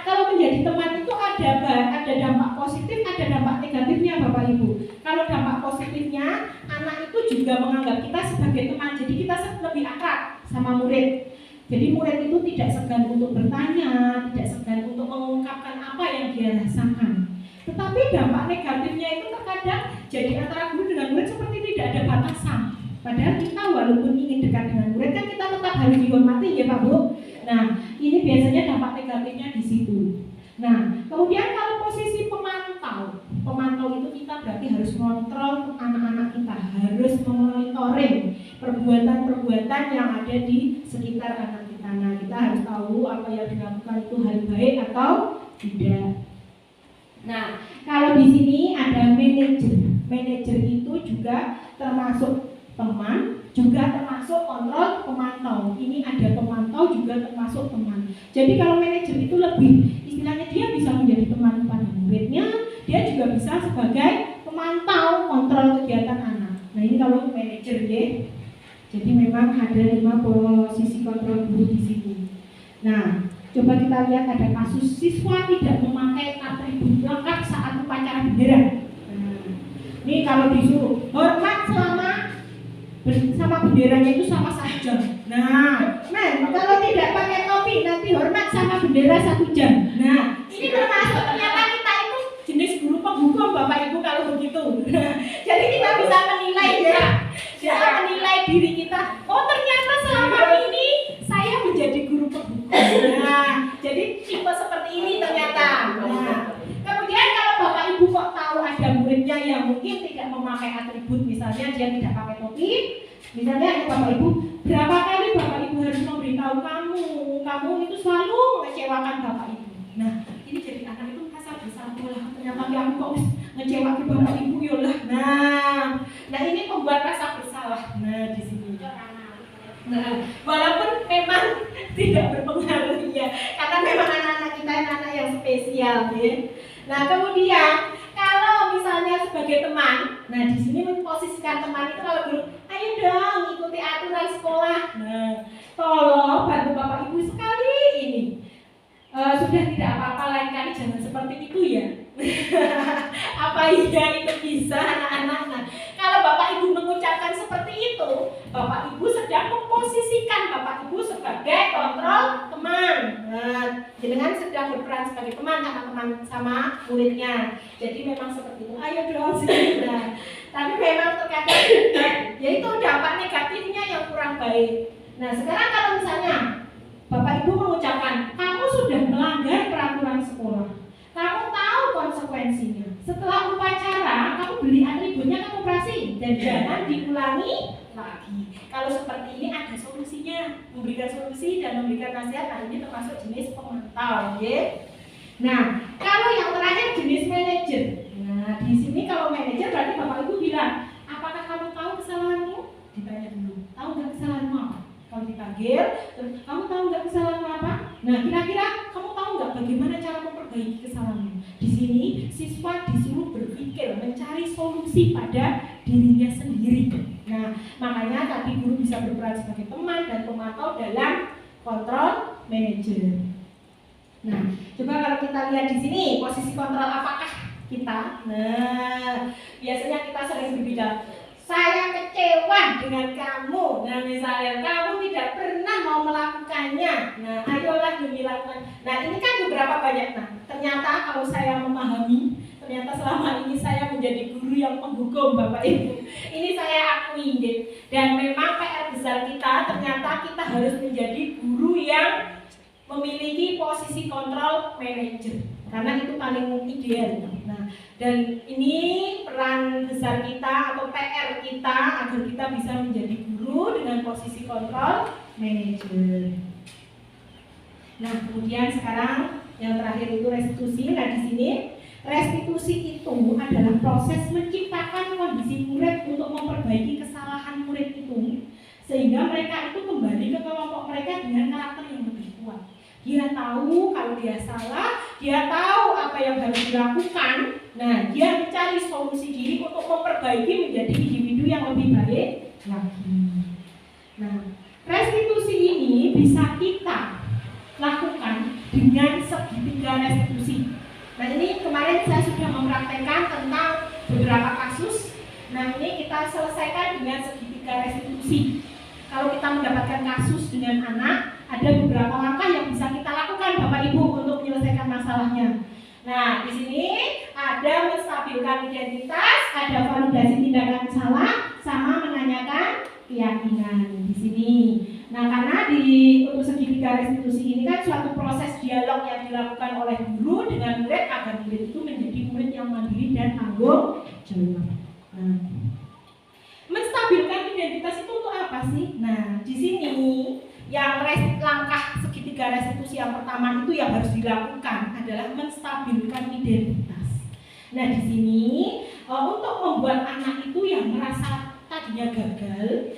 kalau menjadi teman itu ada dampak positif, ada dampak negatifnya Bapak Ibu. Kalau dampak positifnya, anak itu juga menganggap kita sebagai teman, jadi kita lebih akrab sama murid. Jadi murid itu tidak segan untuk bertanya, tidak segan untuk mengungkapkan apa yang dia rasakan. Tetapi dampak negatifnya itu terkadang jadi antara guru dengan murid seperti tidak ada batasan. Padahal kita walaupun ingin dekat dengan murid kan kita tetap harus dihormati ya Pak Bu. Nah, ini biasanya dampak negatifnya di situ. Nah, kemudian kalau posisi pemantau itu kita berarti harus mengontrol anak-anak kita, harus memonitoring perbuatan-perbuatan yang ada di sekitar anak kita. Nah, kita harus tahu apa yang dilakukan itu hal baik atau tidak. Nah, kalau di sini ada manajer. Manajer itu juga termasuk teman, juga termasuk kontrol pemantau. Ini ada pemantau juga termasuk teman. Jadi kalau manajer itu lebih istilahnya dia bisa menjadi teman pada muridnya, dia juga bisa sebagai pemantau kontrol kegiatan anak. Nah, ini kalau manajer ya. Jadi memang ada 5 posisi kontrol guru di situ. Nah, coba kita lihat ada kasus siswa tidak memakai atribut lengkap saat upacara bendera. Nah, ini kalau disuruh hormat sama benderanya itu sama 1 jam. Nah, kalau tidak pakai topi nanti hormat sama bendera 1 jam. Nah, ini termasuk ternyata kita itu jenis guru penghukum Bapak Ibu kalau begitu. Jadi kita bisa menilai ya, bisa menilai diri kita. Oh, ternyata selama ini saya menjadi guru penghukum. Nah, jadi tipe seperti ini ternyata. Nah, kemudian kalau Bapak Ibu kok tahu ada muridnya yang mungkin tidak memakai atribut, misalnya dia tidak pakai topi, misalnya Bapak Ibu, berapa kali Bapak Ibu harus memberitahu kamu itu selalu mengecewakan Bapak Ibu. Nah, ini jadi anak itu merasa bersalah, ternyata aku kok ngecewakan bapak ibu yolah. Nah ini membuat rasa bersalah. Nah di sini. Nah walaupun memang tidak berpengaruh ya, karena memang anak-anak kita anak-anak yang spesial ya. Nah kemudian kalau misalnya sebagai teman, nah di sini memposisikan teman itu kalau guru, ayo dong ikuti aturan sekolah. Nah tolong bantu bapak ibu sekali ini. Sudah tidak apa-apa, lain kali jangan seperti itu ya. Apa iya itu bisa anak-anak? Nah, kalau bapak ibu mengucapkan seperti itu, bapak ibu sedang memposisikan bapak ibu sebagai kontrol teman. Nah, jenengan sedang berperan sebagai teman sama muridnya. Jadi memang seperti itu. Ayo dong sini. Nah, tapi memang terkadang yaitu dampak negatifnya yang kurang baik. Nah, sekarang kalau misalnya bapak ibu mengucapkan, kamu sudah melanggar peraturan sekolah, kamu tahu konsekuensinya. Setelah upacara, kamu beli atributnya ke koperasi dan jangan diulangi lagi. Kalau seperti ini ada solusinya, memberikan solusi dan memberikan nasihat. Nah ini termasuk jenis pemantau, ya. Nah kalau yang terakhir jenis manajer. Nah di sini kalau manajer berarti bapak ibu bilang, apakah kamu tahu kesalahanmu? Ditanya dulu, tahu nggak kesalahanmu apa? Kalau dipanggil, kamu tahu nggak kesalahanmu apa? Nah kira-kira kamu tahu nggak bagaimana cara memperbaiki kesalahanmu? Di sini siswa disuruh berpikir, mencari solusi pada dirinya sendiri. Nah makanya tadi guru bisa berperan sebagai teman dan pemantau dalam kontrol manajer. Nah coba kalau kita lihat di sini posisi kontrol apakah kita? Nah biasanya kita sering berbicara, saya kecewa dengan kamu. Nah misalnya kamu tidak pernah mau melakukannya. Nah ayolah demi lakukan. Nah ini kan beberapa banyak. Nah ternyata kalau saya memahami, ternyata selama ini saya menjadi guru yang menghukum bapak ibu. Ini saya akui deh. Dan memang PR besar kita, ternyata kita harus menjadi guru yang memiliki posisi kontrol manajer. Karena itu paling ideal. Nah, dan ini peran besar kita atau PR kita agar kita bisa menjadi guru dengan posisi kontrol manajer. Nah, kemudian sekarang yang terakhir itu restitusi. Nah, di sini restitusi itu adalah proses menciptakan kondisi murid untuk memperbaiki kesalahan murid itu sehingga mereka itu kembali ke kelompok mereka dengan karakter yang lebih kuat. Dia tahu kalau dia salah, dia tahu apa yang harus dilakukan. Nah, dia mencari solusi diri untuk memperbaiki menjadi individu yang lebih baik lagi. Nah, restitusi ini bisa kita lakukan dengan segitiga restitusi. Nah, ini kemarin saya sudah mempraktekkan tentang beberapa kasus. Nah, ini kita selesaikan dengan segitiga restitusi. Kalau kita mendapatkan kasus dengan anak, ada beberapa langkah yang bisa kita lakukan Bapak Ibu untuk menyelesaikan masalahnya. Nah, di sini ada menstabilkan identitas, ada validasi tindakan salah, sama menanyakan keyakinan di sini. Nah, karena untuk segitiga restitusi ini kan suatu proses dialog yang dilakukan oleh guru dengan murid agar murid itu menjadi murid yang mandiri dan tanggung jawab. Nah, menstabilkan identitas itu untuk apa sih? Nah, di sini yang langkah segitiga restitusi yang pertama itu yang harus dilakukan adalah menstabilkan identitas. Nah, di sini untuk membuat anak itu yang merasa tadinya gagal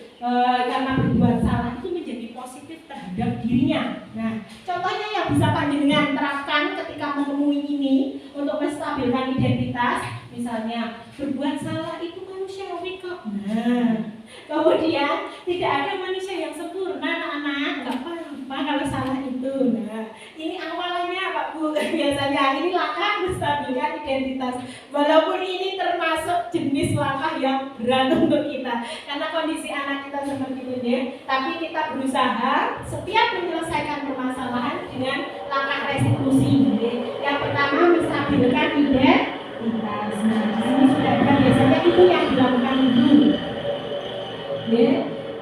karena berbuat salah itu menjadi positif terhadap dirinya. Nah, contohnya yang bisa panjenengan terapkan ketika menemui ini untuk menstabilkan identitas, misalnya berbuat salah itu manusiawi kok. Nah, kemudian tidak ada manusia yang sempurna, anak-anak, nggak apa-apa kalau salah itu. Nah, ini awalnya Pak Bu, biasanya ini langkah menstabilkan identitas. Walaupun ini termasuk jenis langkah yang berat untuk kita, karena kondisi anak kita seperti ini, tapi kita berusaha setiap menyelesaikan permasalahan dengan langkah restitusi. Yang pertama menstabilkan identitas. Nah, di sini sudah ada biasanya itu yang dilakukan dulu.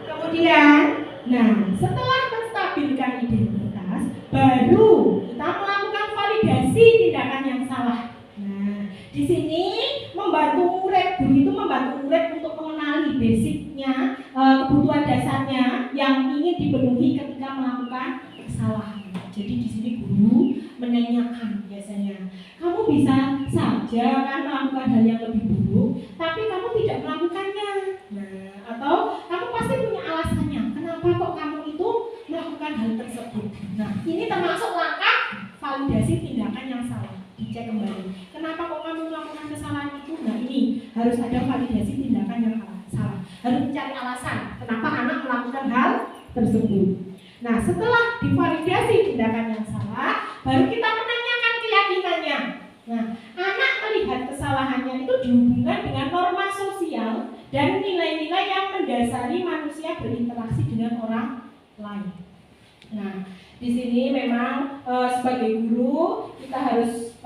Kemudian, nah setelah menstabilkan identitas, baru kita melakukan validasi tindakan yang salah. Nah, di sini membantu murid, guru itu membantu murid untuk mengenali basicnya, kebutuhan dasarnya yang ingin dipenuhi ketika melakukan kesalahan. Jadi di sini guru menanyakan biasanya, kamu bisa saja kan melakukan hal yang cek kembali. Kenapa kok kamu melakukan kesalahan itu? Nah ini harus ada validasi tindakan yang salah. Harus mencari alasan kenapa anak melakukan hal tersebut. Nah setelah divalidasi tindakan yang salah, baru kita menanyakan keyakinannya. Nah anak melihat kesalahannya itu dihubungkan dengan norma sosial dan nilai-nilai yang mendasari manusia berinteraksi dengan orang lain. Nah, di sini memang sebagai guru kita harus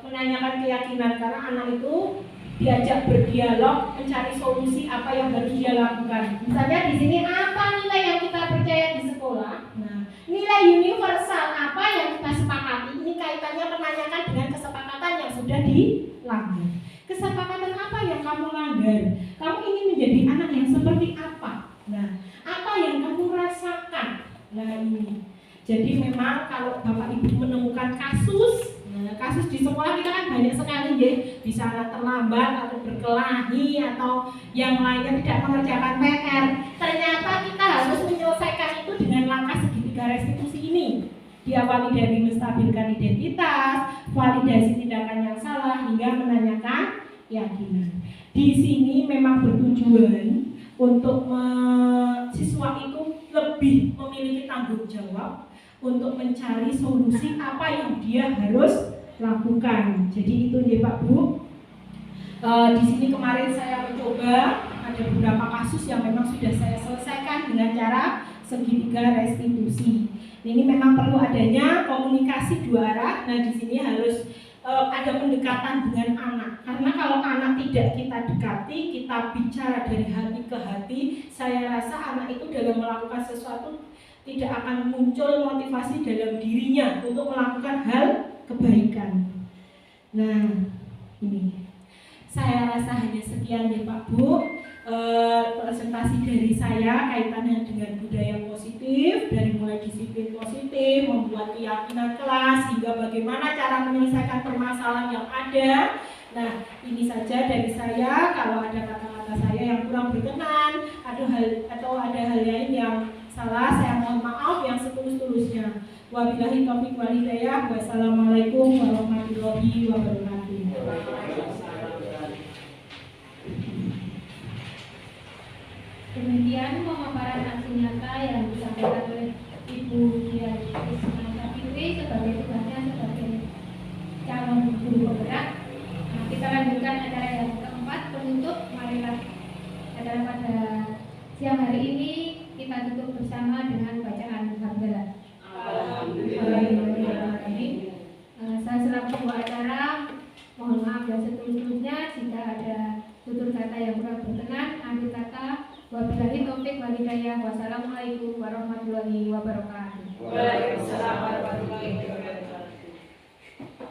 menanyakan keyakinan karena anak itu diajak berdialog mencari solusi apa yang harus dia lakukan. Misalnya di sini apa nilai yang kita percaya di sekolah? Nah, nilai universal apa yang kita sepakati? Ini kaitannya menanyakan dengan kesepakatan yang sudah dilanggar. Kesepakatan apa yang kamu langgar? Kamu ingin menjadi anak yang seperti apa? Nah, apa yang kamu rasakan? Nah ini. Jadi memang kalau Bapak Ibu menemukan kasus, nah, kasus di sekolah kita kan banyak sekali ya, bisa anak terlambat atau berkelahi atau yang lainnya tidak mengerjakan PR. Ternyata kita harus menyelesaikan itu dengan langkah segitiga restitusi ini. Diawali dari menstabilkan identitas, validasi tindakan yang salah hingga menanyakan keyakinan. Di sini memang bertujuan untuk siswa itu lebih memiliki tanggung jawab untuk mencari solusi apa yang dia harus lakukan. Jadi itu ya Pak Bu. Di sini kemarin saya mencoba ada beberapa kasus yang memang sudah saya selesaikan dengan cara segitiga restitusi. Ini memang perlu adanya komunikasi dua arah. Nah di sini harus ada pendekatan dengan anak. Karena kalau anak tidak kita dekati, kita bicara dari hati ke hati, saya rasa anak itu dalam melakukan sesuatu tidak akan muncul motivasi dalam dirinya untuk melakukan hal kebaikan. Nah, ini saya rasa hanya sekian ya Pak Bu. Presentasi dari saya kaitannya dengan budaya positif, dari mulai disiplin positif, membuat keyakinan kelas, hingga bagaimana cara menyelesaikan permasalahan yang ada. Nah, ini saja dari saya. Kalau ada kata-kata saya yang kurang berkenan, atau ada hal lain yang salah, saya mohon maaf yang setulus-tulusnya. Wabillahi taufiq wal hidayah. Wassalamualaikum warahmatullahi wabarakatuh. Demikian pemaparan aksi nyata yang disampaikan oleh Ibu Dian Ismail Fitri sebagai tugasnya sebagai calon guru penggerak. Nah, kita lanjutkan acara yang keempat penutup. Marilah acara pada siang hari ini kita tutup bersama dengan bacaan hamdalah. Saya selaku pembawa acara mohon maaf dan setulus-tulusnya jika ada tutur kata yang kurang berkenan. Akhir kata wabillahi taufiq wal hidayah. Wassalamualaikum warahmatullahi wabarakatuh. Waalaikumsalam warahmatullahi wabarakatuh.